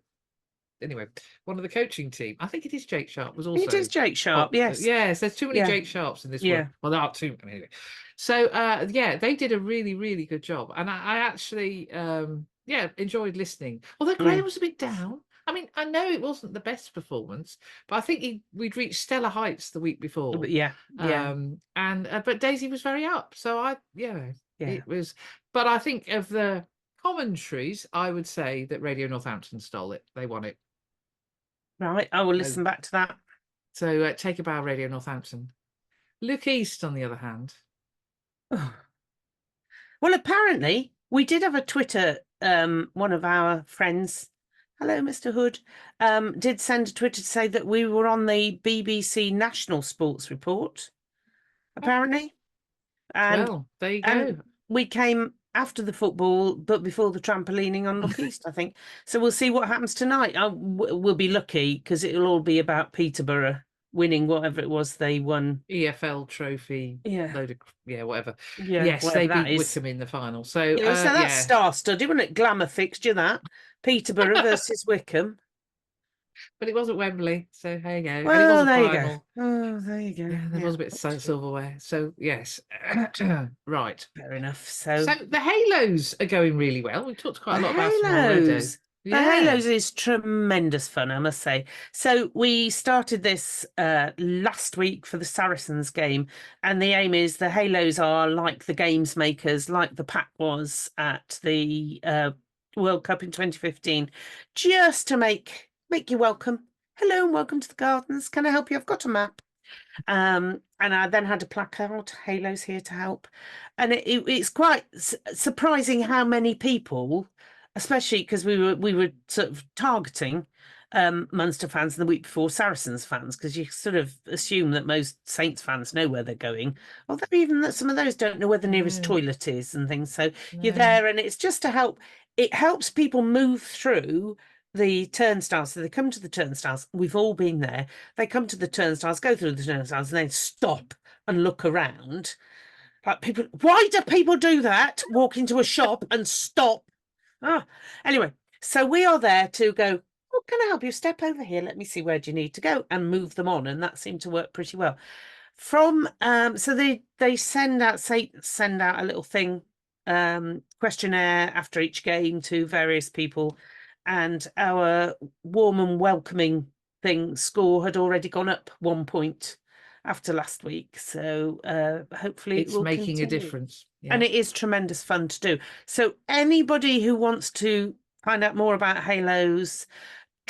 one of the coaching team. I think it is Jake Sharp was also. It is Jake Sharp, yes. Yes, there's too many Jake Sharps in this world. Well, there are too many anyway. So they did a really, really good job. And I actually enjoyed listening. Although Graham was a bit down. I mean, I know it wasn't the best performance, but I think we'd reached stellar heights the week before. But Daisy was very up. So it was. But I think of the commentaries, I would say that Radio Northampton stole it. They won it. Right, I will listen back to that. So take a bow, Radio Northampton. Luke East, on the other hand. Well, apparently we did have a Twitter. One of our friends, hello, Mr. Hood, did send a Twitter to say that we were on the BBC National Sports Report. Apparently, and well, there you go. And we came after the football, but before the trampolining on Look East, I think. So we'll see what happens tonight. We'll be lucky because it'll all be about Peterborough winning whatever it was they won. EFL trophy. Load of, whatever. Yeah, yes, they beat Wickham in the final. So, so that's star-studded, wasn't it? Glamour fixture, that. Peterborough versus Wickham. But it wasn't Wembley, so there you go. Well, and it was there you go. Oh, there you go. Yeah, there was a bit of silverware. So, yes. Right. Fair enough. So the Halos are going really well. We talked quite a lot about them already. The Halos is tremendous fun, I must say. So we started this last week for the Saracens game, and the aim is the Halos are like the games makers, like the pack was at the World Cup in 2015, just to make you welcome. Hello and welcome to the gardens. Can I help you? I've got a map. And I then had a placard, Halos here to help. And it's quite surprising how many people, especially because we were sort of targeting Munster fans the week before Saracens fans, because you sort of assume that most Saints fans know where they're going, although even that some of those don't know where the nearest toilet is and things. So you're there, and it's just to help. It helps people move through the turnstiles. So they come to the turnstiles. We've all been there. They come to the turnstiles, go through the turnstiles, and then stop and look around. Like people, why do people do that? Walk into a shop and stop. Anyway, so we are there to go, oh, can I help you? Step over here. Let me see, where do you need to go? And move them on. And that seemed to work pretty well. So they send out a little thing, questionnaire after each game to various people. And our warm and welcoming score had already gone up 1 point after last week. So hopefully it's making a difference. Yeah. And it is tremendous fun to do. So anybody who wants to find out more about Halos,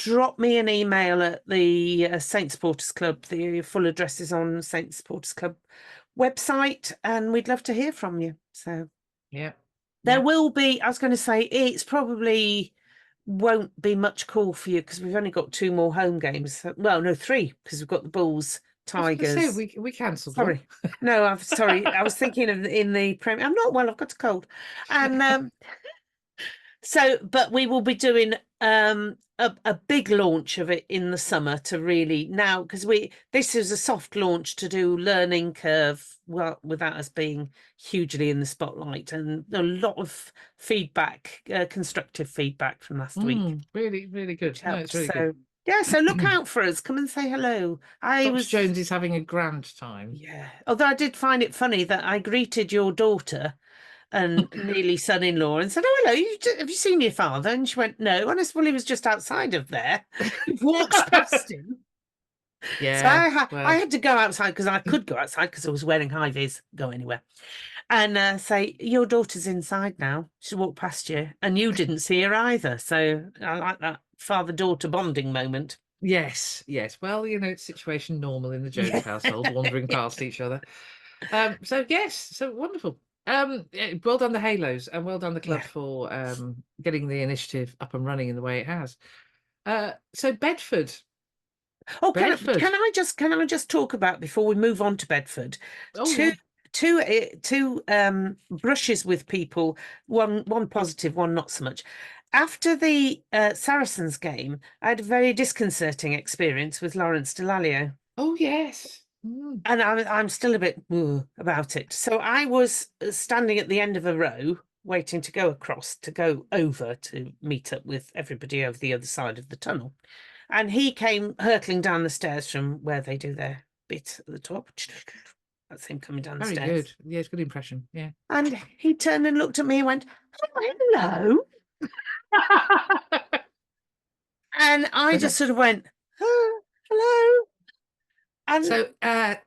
drop me an email at the Saint Supporters Club. The full address is on Saint Supporters Club website, and we'd love to hear from you. So Yeah. there will be, I was going to say, it's probably won't be much call for you because we've only got 2 more home games. Well, no, 3, because we've got the Bulls, I was gonna say, Tigers. we cancelled Sorry. No, I'm sorry. I was thinking of in the Premier. I'm not well, I've got a cold. And so, but we will be doing a big launch of it in the summer to really now, because this is a soft launch to do learning curve, well, without us being hugely in the spotlight, and a lot of feedback, constructive feedback from last week. Really, really good. which No, it's helped. really So good. yeah, so look out for us. Come and say hello. Dr. Jones is having a grand time. Yeah. Although I did find it funny that I greeted your daughter and nearly son-in-law and said, "Oh, hello, have you seen your father?" And she went, "No." And I said, "Well, he was just outside of there." Walks past him. Yeah. So I had to go outside because I could go outside because I was wearing high vis, go anywhere. And say, "Your daughter's inside now. She walked past you and you didn't see her either." So I like that father-daughter bonding moment. Yes, yes. Well, it's situation normal in the Jones household, wandering past each other. So yes, so wonderful. Well done the Halos, and well done the club for getting the initiative up and running in the way it has. So Bedford. Oh, Bedford. can I just talk about, before we move on to Bedford, two brushes with people, one positive, one not so much. After the Saracens game, I had a very disconcerting experience with Lawrence Delalio. Oh yes. And I'm still a bit about it. So I was standing at the end of a row, waiting to go across, to go over to meet up with everybody over the other side of the tunnel. And he came hurtling down the stairs from where they do their bit at the top. That's him coming down the stairs. Very good. Yeah, it's a good impression. Yeah. And he turned and looked at me and went, "Oh, hello." And I just sort of went, "Oh, hello." And so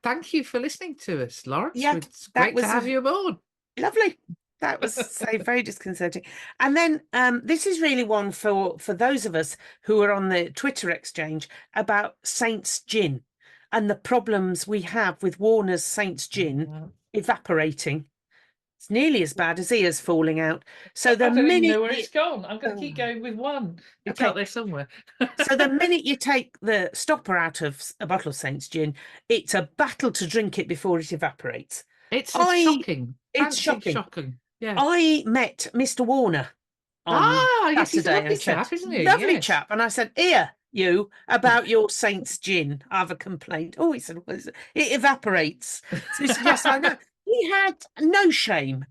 thank you for listening to us, Lawrence. Yeah, it's great to have you aboard. Lovely. That was so very disconcerting. And then this is really one for those of us who are on the Twitter exchange about Saints Gin and the problems we have with Warner's Saints Gin evaporating. It's nearly as bad as ears falling out. So the I don't minute even know where it's gone. I'm going to keep going with one. It's out there somewhere. So the minute you take the stopper out of a bottle of Saints Gin, it's a battle to drink it before it evaporates. It's shocking. It's shocking. Yeah. I met Mr. Warner on yes, he's a Saturday lovely chap, isn't he? Lovely Yes. chap. And I said, "Here, you, about your Saints Gin. I have a complaint." Oh, he said, "What is it? It evaporates." So he said, "Yes, I know." He had no shame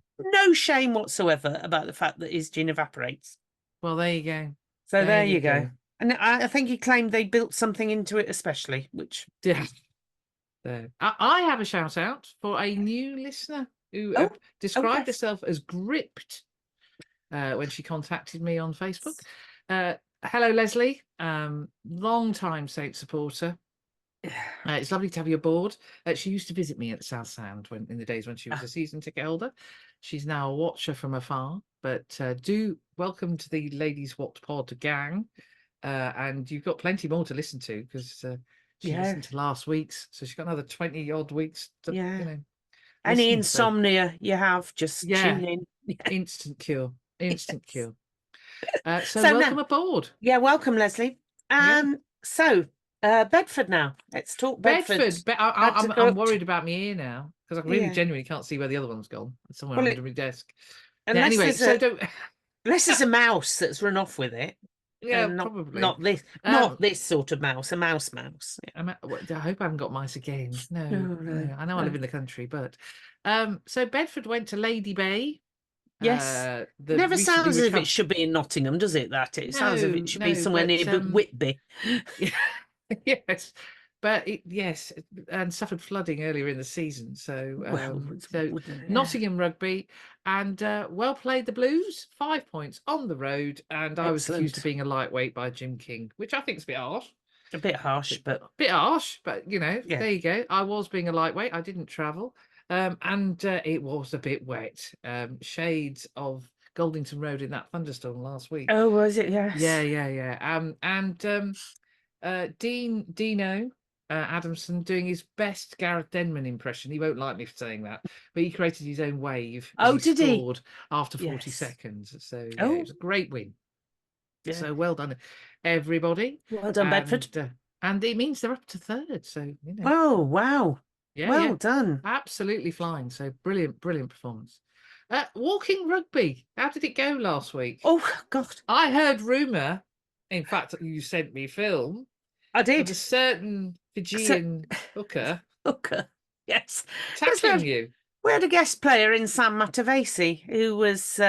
whatsoever about the fact that his gin evaporates. Well, there you go. So there you go. And I think he claimed they built something into it especially, which... Yeah. I have a shout out for a new listener who described herself as gripped when she contacted me on Facebook. Hello, Leslie. Long time Saint supporter. It's lovely to have you aboard. She used to visit me at the South Sound in the days when she was a season ticket holder. She's now a watcher from afar, but do welcome to the Ladies Wot Pod gang. And you've got plenty more to listen to because she listened to last week's, so she's got another 20 odd weeks to any insomnia you have, just tune in. Instant cure. So welcome aboard. Yeah, welcome, Leslie. So Bedford now. Let's talk Bedford. I'm worried about my ear now because I really genuinely can't see where the other one's gone. It's somewhere under my desk. Anyway, so don't... Unless there's a mouse that's run off with it. Yeah, probably not this sort of mouse. A mouse. Yeah. I hope I haven't got mice again. No. I know I live in the country, but so Bedford went to Lady Bay. Yes, never sounds as if it should be in Nottingham, does it? It sounds as if it should be somewhere near Whitby. Yes, but and suffered flooding earlier in the season. So, Nottingham Rugby, and well played the Blues. 5 points on the road, and I was accused of being a lightweight by Jim King, which I think is a bit harsh. A bit harsh, but there you go. I was being a lightweight. I didn't travel, and it was a bit wet. Shades of Goldington Road in that thunderstorm last week. Oh, was it? Yes. Yeah. Dino Adamson doing his best Gareth Denman impression. He won't like me for saying that, but he created his own wave. Oh, He did he? scored after 40 Yes. seconds. So yeah, it was a great win. Yeah. So well done, everybody. Well done, Bedford. And it means they're up to third. So, you know. Oh, wow. Yeah, well done. Absolutely flying. So brilliant performance. Walking rugby. How did it go last week? Oh, God. I heard rumour, in fact, you sent me film. I did. Of a certain Fijian hooker. Yes. Tackling you. We had a guest player in Sam Matavesi who was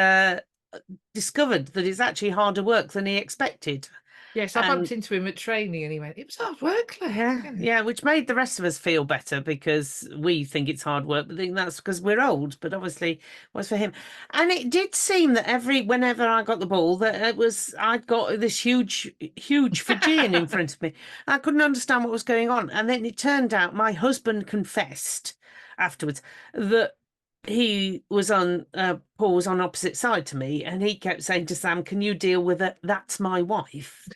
discovered that it's actually harder work than he expected. Yes, I bumped into him at training and he went, it was hard work, Claire. Yeah, which made the rest of us feel better because we think it's hard work, but I think that's because we're old, but obviously it was for him. And it did seem that whenever I got the ball, that I'd got this huge Fijian in front of me. I couldn't understand what was going on. And then it turned out my husband confessed afterwards that he was on Paul was on opposite side to me, and he kept saying to Sam, "Can you deal with it? That's my wife."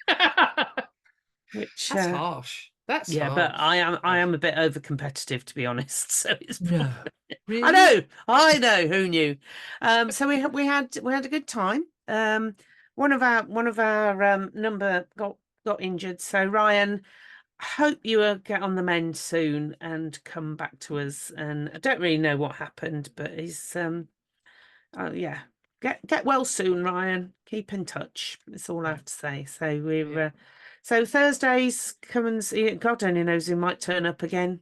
Which that's harsh. That's harsh. But I am a bit over competitive, to be honest. So it's no, really? I know. Who knew? So we had a good time. One of our number got injured. So Ryan, hope you will get on the mend soon and come back to us. And I don't really know what happened, but he's get well soon, Ryan. Keep in touch. That's all I have to say. So we're so Thursdays come and see. God only knows who might turn up again.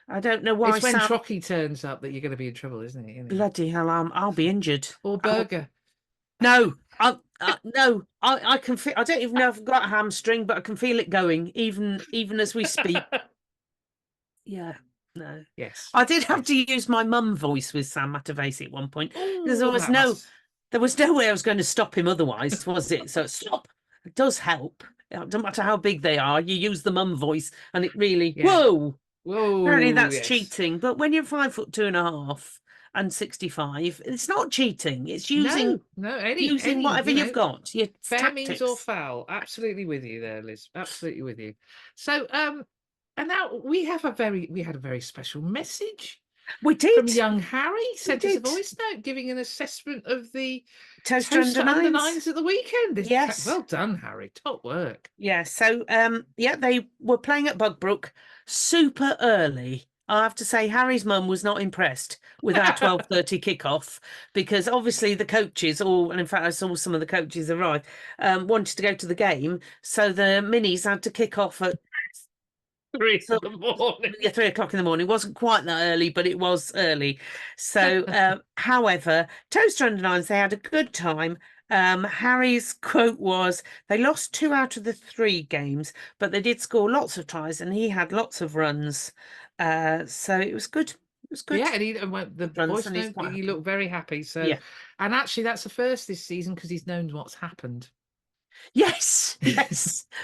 I don't know why. It's when Trocky turns up that you're going to be in trouble, isn't it? You know? Bloody hell, I'll be injured. Or Burger. No, no, I can feel. I don't even know if I've got a hamstring, but I can feel it going, even as we speak. Yeah, no. Yes. I did have to use my mum voice with Sam Matavesi at one point. Because there was no way I was going to stop him otherwise, was it? So stop. It does help. It doesn't matter how big they are. You use the mum voice, and it really whoa. Apparently that's cheating. But when you're 5'2.5" and 65, it's not cheating. It's using using whatever you've got. Your fair means or foul. Absolutely with you there, Liz. Absolutely with you. So and now we had a very special message. We did. From young Harry sent us a voice note giving an assessment of the Toaster under nines at the weekend. Yes. Well done, Harry. Top work. Yeah. So they were playing at Bugbrook super early. I have to say, Harry's mum was not impressed with our 12:30 kickoff because obviously the coaches, and in fact I saw some of the coaches arrive, wanted to go to the game. So the minis had to kick off at 3 in the morning. Yeah, 3 o'clock in the morning. It wasn't quite that early, but it was early. So, however, Toaster under nines, they had a good time. Harry's quote was, they lost 2 out of the 3 games, but they did score lots of tries and he had lots of runs. So it was good. It was good. Yeah, and the voice note, he looked very happy. So, yeah. And actually, that's the first this season because he's known what's happened. Yes,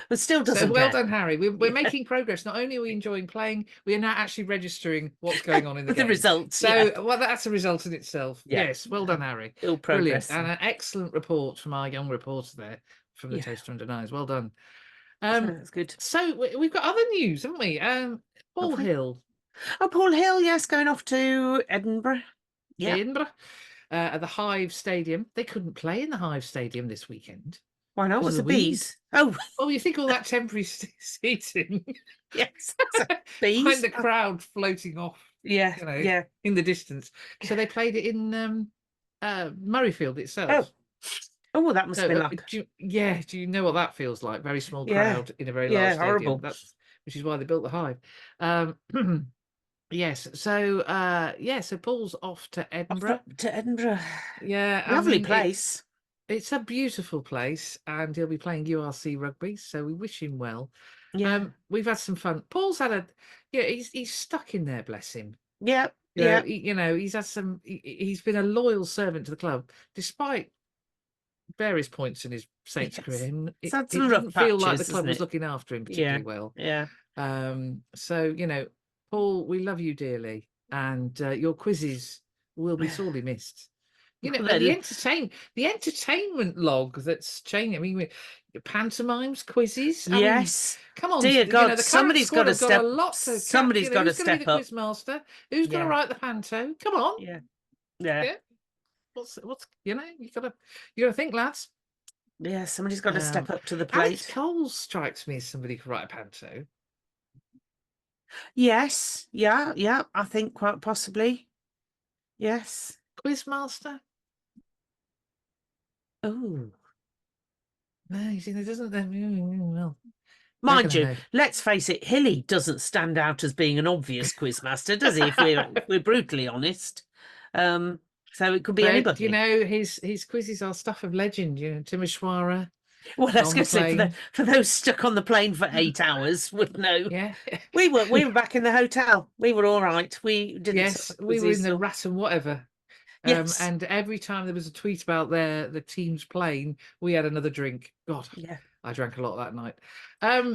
but still doesn't. So well done, Harry. We're making progress. Not only are we enjoying playing, we are now actually registering what's going on in the game. Results. So, well, that's a result in itself. Yeah. Yes, well done, Harry. Still progress. Brilliant. And an excellent report from our young reporter there from the Toaster under nines. Well done. That's good. So we've got other news, haven't we? Paul Hill. Oh, Paul Hill, yes, going off to Edinburgh. Yeah. Edinburgh. At the Hive Stadium. They couldn't play in the Hive Stadium this weekend. Why not? What's the bees? Oh, you think all that temporary seating? Yes, bees. Behind the crowd floating off. Yeah, in the distance. So they played it in Murrayfield itself. Oh, well, that must be luck. Do you know what that feels like? Very small crowd in a very large stadium. Horrible. Which is why they built the Hive. Yes. So so Paul's off to Edinburgh. Yeah, lovely place. It's a beautiful place, and he'll be playing URC rugby, so we wish him well. Yeah, we've had some fun. Paul's had he's stuck in there, bless him. Yeah, he's had some. He's been a loyal servant to the club, despite various points in his Saints career. It didn't feel like the club was looking after him particularly well. Yeah. So Paul, we love you dearly, and your quizzes will be sorely missed. You know, and the entertainment log that's changing. I mean, pantomimes, quizzes. I mean, Yes. come on, Dear you God, know, the current somebody's squad got to have got step. a lot to. Somebody's got to Who's going to be step the up. quiz master? Who's going to Yeah. write the panto? Come on. Yeah. Yeah. Yeah. What's you know, you gotta think, lads. Yeah, somebody's got to step up to the Alex plate. Cole strikes me as somebody who could write a panto. Yes. Yeah. Yeah. I think quite possibly. Yes. Quizmaster? Oh. No, you see, there doesn't. Well, mind you, let's face it, Hilly doesn't stand out as being an obvious quizmaster, does he? If we're brutally honest. So it could be anybody. You know, his quizzes are stuff of legend. You know, Timishwara. Well, I was going to say for those stuck on the plane for 8 hours would know. Yeah, we were back in the hotel. We were all right. We didn't. Yes, we were in the rat and whatever. Yes. And every time there was a tweet about the team's plane, we had another drink. God, yeah, I drank a lot that night.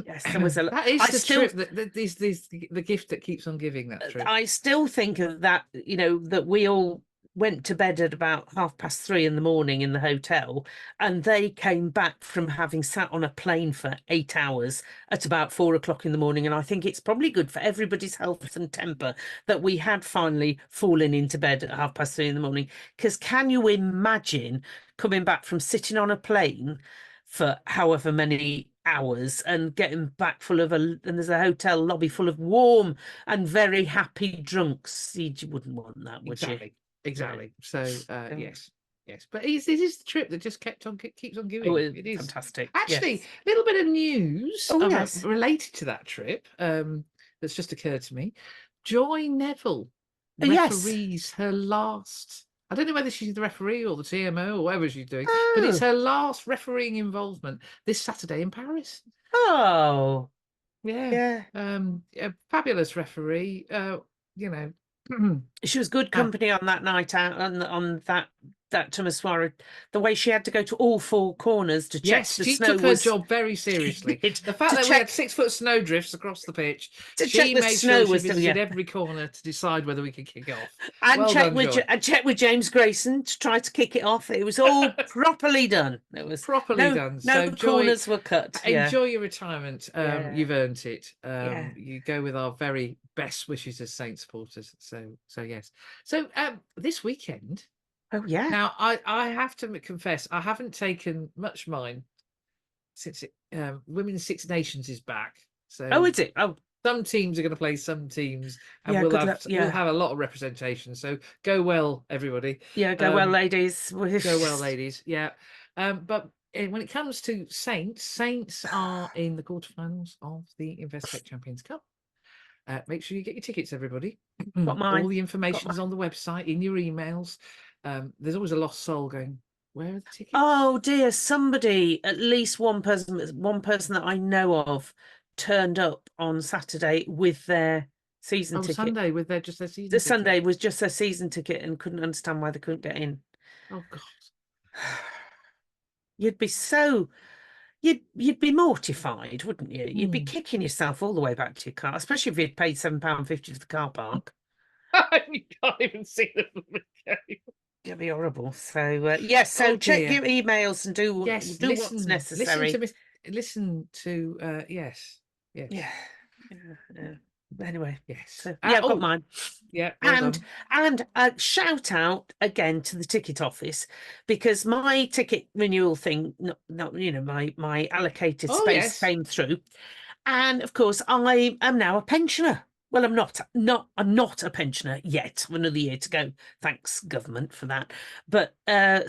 Yes, there was a. That is the trip that is the gift that keeps on giving. That trip. I still think of that. You know, that we all went to bed at about 3:30 in the morning in the hotel, and they came back from having sat on a plane for 8 hours at about 4 o'clock in the morning. And I think it's probably good for everybody's health and temper that we had finally fallen into bed at 3:30 in the morning. Because can you imagine coming back from sitting on a plane for however many hours and getting back and there's a hotel lobby full of warm and very happy drunks? You wouldn't want that, would you? Exactly. So yes, but it is the trip that just keeps on giving. It is fantastic. Actually, a little bit of news related to that trip that's just occurred to me. Joy Neville referees her last. I don't know whether she's the referee or the TMO or whatever she's doing, but it's her last refereeing involvement this Saturday in Paris. Oh, yeah. A fabulous referee. You know. She was good company on that night out on that Thomas-Suarez, the way she had to go to all four corners to check the she snow took her job very seriously. The fact that we had 6-foot snow drifts across the pitch, she made sure she visited every corner to decide whether we could kick it off. And check with James Grayson to try to kick it off. It was all properly done. It was properly done. No corners were cut. Enjoy your retirement. You've earned it. You go with our very best wishes as Saints supporters. So yes. So this weekend. Oh yeah. Now I have to confess I haven't taken much mine since Women's Six Nations is back. So is it? Oh, some teams are going to play some teams, and we'll have a lot of representation. So go well, everybody. Yeah, go well, ladies. Go well, ladies. Yeah, but when it comes to Saints are in the quarterfinals of the Investec Champions Cup. Make sure you get your tickets, everybody. Got mine. All the information is on the website, in your emails. There's always a lost soul going, where are the tickets? Oh dear, somebody, at least one person that I know of, turned up on Saturday with their season ticket. Sunday with their season ticket. The Sunday was just their season ticket and couldn't understand why they couldn't get in. Oh God. You'd be mortified, wouldn't you? You'd be kicking yourself all the way back to your car, especially if you'd paid £7.50 for the car park. You can't even see the game. It'd be horrible. So check your emails and do what's necessary. Listen to yes. Anyway, yes. So, I've got mine. Yeah, and shout out again to the ticket office, because my ticket renewal thing, not my allocated space came through, and of course I am now a pensioner. Well, I'm not a pensioner yet. I've another year to go. Thanks, government, for that. But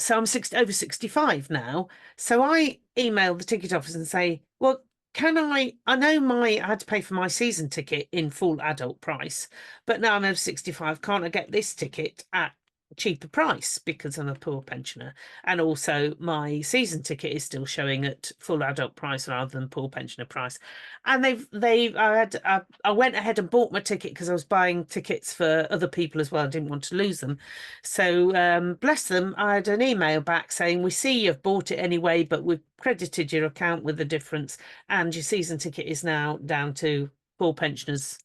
so I'm over 65 now. So I emailed the ticket office and say, well, can I know I had to pay for my season ticket in full adult price, but now I'm over 65. Can't I get this ticket at cheaper price because I'm a poor pensioner, and also my season ticket is still showing at full adult price rather than poor pensioner price? And I went ahead and bought my ticket because I was buying tickets for other people as well. I didn't want to lose them, so bless them, I had an email back saying, we see you've bought it anyway, but we've credited your account with the difference, and your season ticket is now down to poor pensioners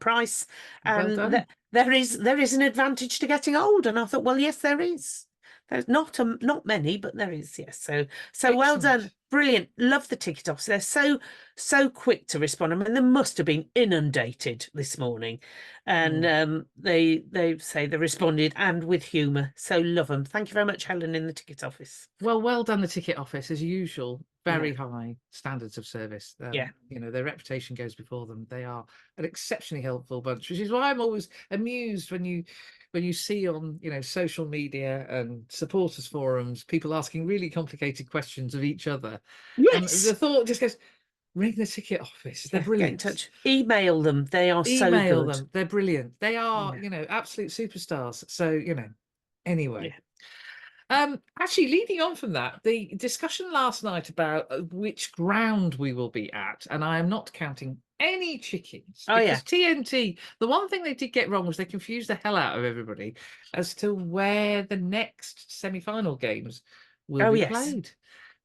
price, Well and done. there is an advantage to getting old. And I thought, well, yes, there is. There's not many, but there is, yes. So well done, Excellent. brilliant. Love the ticket office. They're so quick to respond. I mean, they must have been inundated this morning, and they say they responded, and with humour. So love them. Thank you very much, Helen, in the ticket office. Well done, the ticket office, as usual. Very Yeah. high standards of service. Yeah. You know, their reputation goes before them. They are an exceptionally helpful bunch, which is why I'm always amused when you see on, you know, social media and supporters forums people asking really complicated questions of each other. And Yes. the thought just goes, ring the ticket office. They're Yeah, get in brilliant. touch. Email them. They are so Email good. them. They're brilliant. They are, Yeah. you know, absolute superstars. So, you know, anyway. Yeah. Actually, leading on from that, the discussion last night about which ground we will be at, and I am not counting any chickens Oh, because yeah. TNT, the one thing they did get wrong was they confused the hell out of everybody as to where the next semi-final games will Oh, be yes. played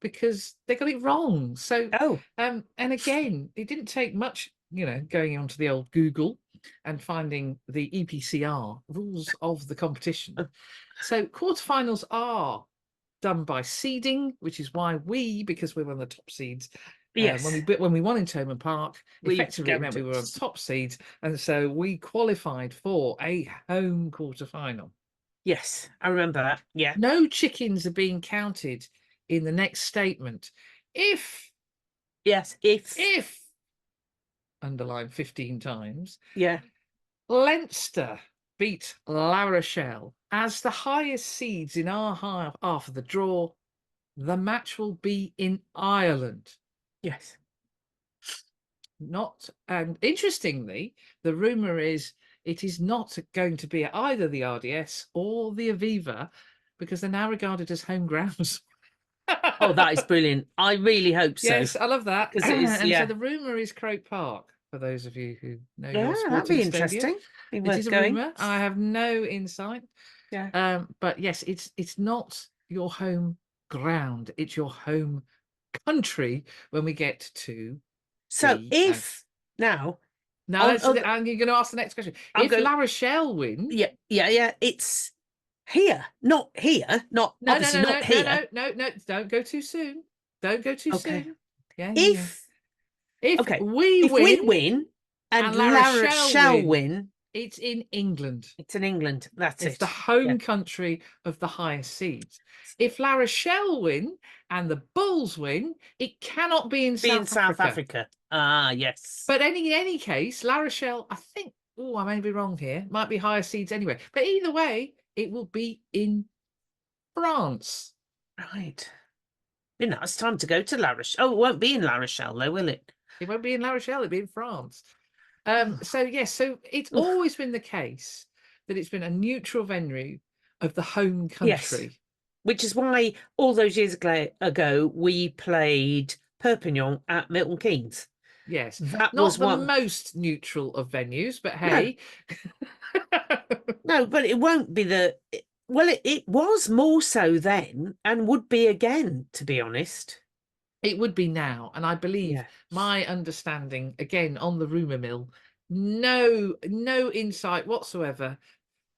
because they got it wrong. So, Oh, and again, it didn't take much, you know, going onto the old Google and finding the EPCR rules of the competition. So quarterfinals are done by seeding, which is why because we're one of the top seeds. yes. When we won in Toman Park, We effectively it meant we were on top seeds, and so we qualified for a home quarterfinal. Yes, I remember that. Yeah. No chickens are being counted in the next statement. If Yes. If underline 15 times, yeah. Leinster beat La Rochelle as the highest seeds in our half of the draw, the match will be in Ireland. Yes. Not, and interestingly, the rumour is it is not going to be at either the RDS or the Aviva because they're now regarded as home grounds. Oh, that is brilliant. I really hope so. Yes, I love that. Because it is, And yeah. so the rumour is Croke Park, for those of you who know Yeah, your that'd sporting be stadium. interesting. Be It worth is a going. rumour. I have no insight. Yeah. But yes, it's not your home ground, it's your home country when we get to So the if now now on other, and you're going to ask the next question. I'll If go. La Rochelle win, Yeah. It's here, not here, not no, obviously not here. no, don't go too soon. Don't go too Okay. soon. Yeah. If If okay, we if we win win and La La Rochelle Rochelle win, win, it's in England. it's in England. That's It's it. the home Yeah. country of the highest seeds. If La Rochelle win and the Bulls win, it cannot be in South Africa. Ah, yes. But in any case, La Rochelle, I think, oh, I may be wrong here, might be higher seeds anyway. But either way, it will be in France. Right. You know, it's time to go to La Rochelle. Oh, it won't be in La Rochelle, though, will it? It won't be in La Rochelle, it'll be in France. So yes, so it's Oof. always been the case that it's been a neutral venue of the home Yes. country. Which is why all those years ago we played Perpignan at Milton Keynes. Yes, that not was the one. most neutral of venues, but hey. No, but it won't be the. Well, it was more so then and would be again, to be honest. It would be now, and I believe Yeah. my understanding, again on the rumour mill, no insight whatsoever,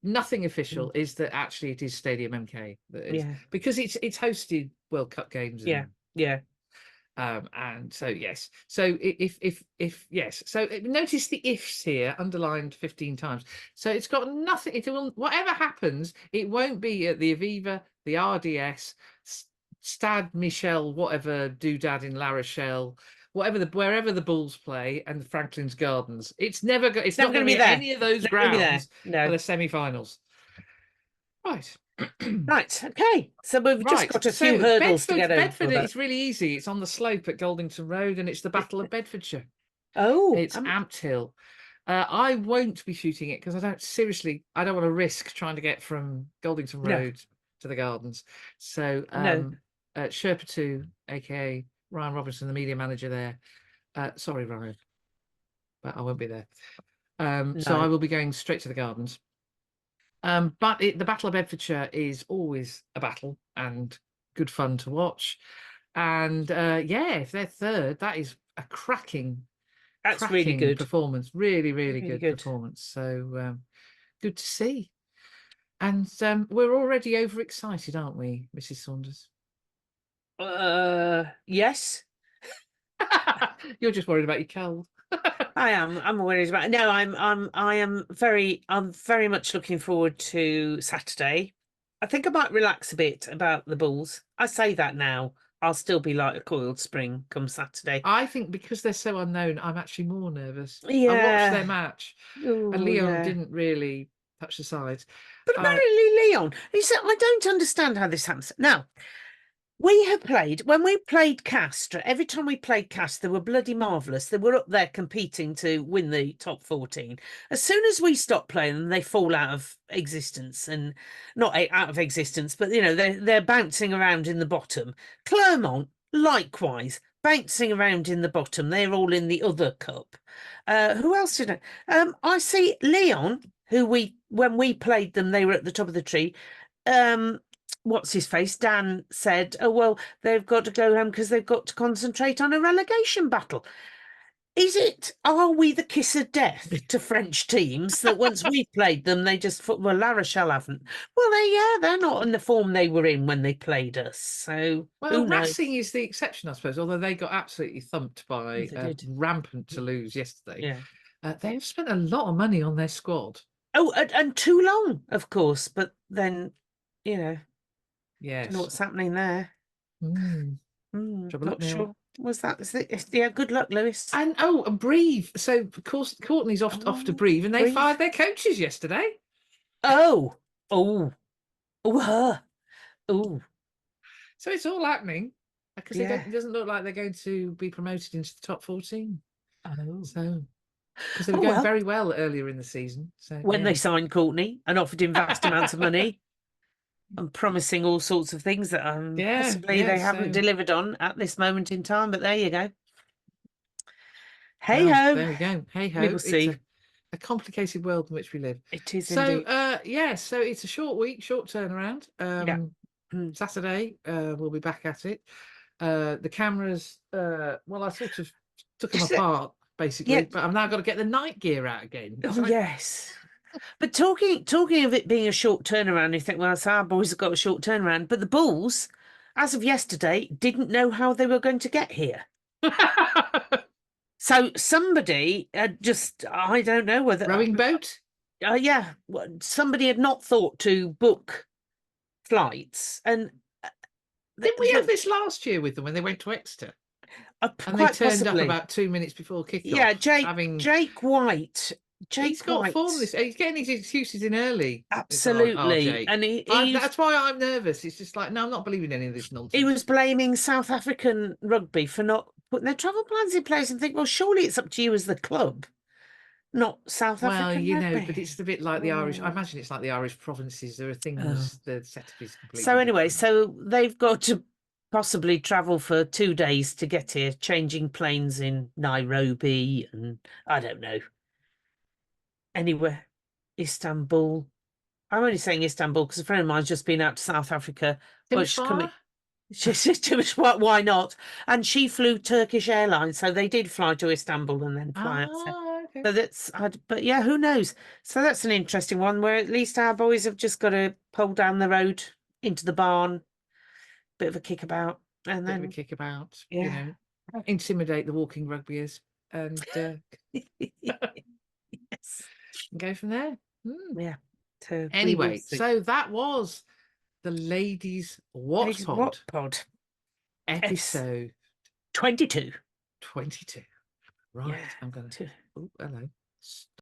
nothing official, is that actually it is Stadium MK. Yeah. Because it's hosted World Cup games. And, Yeah. And so yes, so if yes, so notice the ifs here underlined 15 times. So it's got nothing. It will, whatever happens, it won't be at the Aviva, the RDS, Stade Michel, whatever doodad in La Rochelle, wherever the Bulls play, and Franklin's Gardens. It's never it's not going to be there. any of those grounds for the semi-finals. Right. Right. Okay. So we've just got a few hurdles to get over. Bedford, it's really easy. It's on the slope at Goldington Road, and it's the Battle of Bedfordshire. Oh, it's Amped Hill. I won't be shooting it because I don't want to risk trying to get from Goldington Road to the Gardens. So Sherpa 2, aka Ryan Robinson, the media manager there. Sorry, Ryan, but I won't be there. So I will be going straight to the Gardens. But the Battle of Bedfordshire is always a battle and good fun to watch. And if they're third, that is a cracking That's really cracking good. performance. Really, really, Really good, good. performance. So good to see. And we're already overexcited, aren't we, Mrs. Saunders? Yes, You're just worried about your cold. I am. I'm worried about. No, I'm very much looking forward to Saturday. I think I might relax a bit about the Bulls. I say that now. I'll still be like a coiled spring come Saturday. I think because they're so unknown, I'm actually more nervous. I watched Yeah. their match, and Oh, Leon yeah. didn't really touch the sides. But apparently, Leon, he said, I don't understand how this happens. Now, when we played Castres, every time we played Castres, they were bloody marvellous. They were up there competing to win the top 14. As soon as we stop playing them, they fall out of existence, and not out of existence, but they're bouncing around in the bottom. Clermont, likewise, bouncing around in the bottom. They're all in the other cup. Who else did I see Leon, when we played them, they were at the top of the tree. What's his face? Dan said, "Oh well, they've got to go home because they've got to concentrate on a relegation battle." Are we the kiss of death to French teams that once we've played them, they just well, La Rochelle haven't. Well, they're not in the form they were in when they played us. So who knows? Racing is the exception, I suppose. Although they got absolutely thumped by rampant Toulouse yesterday. Yeah, they've spent a lot of money on their squad. Oh, and too long, of course. But then, Yes, don't know what's happening there. Not sure. Was that? Yeah, good luck, Lewis. And Brive. So of course Courtney's off to Brive, and they fired their coaches yesterday. Oh. So it's all happening because it doesn't look like they're going to be promoted into the top 14. So because they were going very well earlier in the season. So when they signed Courtney and offered him vast amounts of money and promising all sorts of things that possibly they haven't delivered on at this moment in time. But there you go. Hey ho. There we go. Hey ho. We will see. It's a complicated world in which we live. It is so, indeed. So it's a short week, short turnaround. Saturday, we'll be back at it. The cameras, I sort of took them apart, basically, but I've now got to get the night gear out again. Yes. But talking of it being a short turnaround, you think, well, so our boys have got a short turnaround. But the Bulls, as of yesterday, didn't know how they were going to get here. So somebody had I don't know whether... Rowing boat? Somebody had not thought to book flights. And didn't we have this last year with them when they went to Exeter? And they turned up about 2 minutes before kickoff. Yeah, Jake White... He's got form. He's getting his excuses in early. Absolutely. And that's why I'm nervous. It's just like, no, I'm not believing any of this nonsense. He was blaming South African rugby for not putting their travel plans in place, and think, well, surely it's up to you as the club, not South African rugby. But it's a bit like the Irish. I imagine it's like the Irish provinces. There are things the setup is completely so anyway, different. So they've got to possibly travel for 2 days to get here, changing planes in Nairobi and I don't know. Anywhere, Istanbul. I'm only saying Istanbul because a friend of mine's just been out to South Africa. She said, why not? And she flew Turkish Airlines, so they did fly to Istanbul and then fly out. Okay. So but yeah, who knows? So that's an interesting one where at least our boys have just got to pull down the road into the barn, bit of a kickabout, and then intimidate the walking rugbyers and yes. Go from there. Yeah. Anyway, so that was the Ladies Wot Pod episode 22. 22. Right. I'm going to. Oh, hello.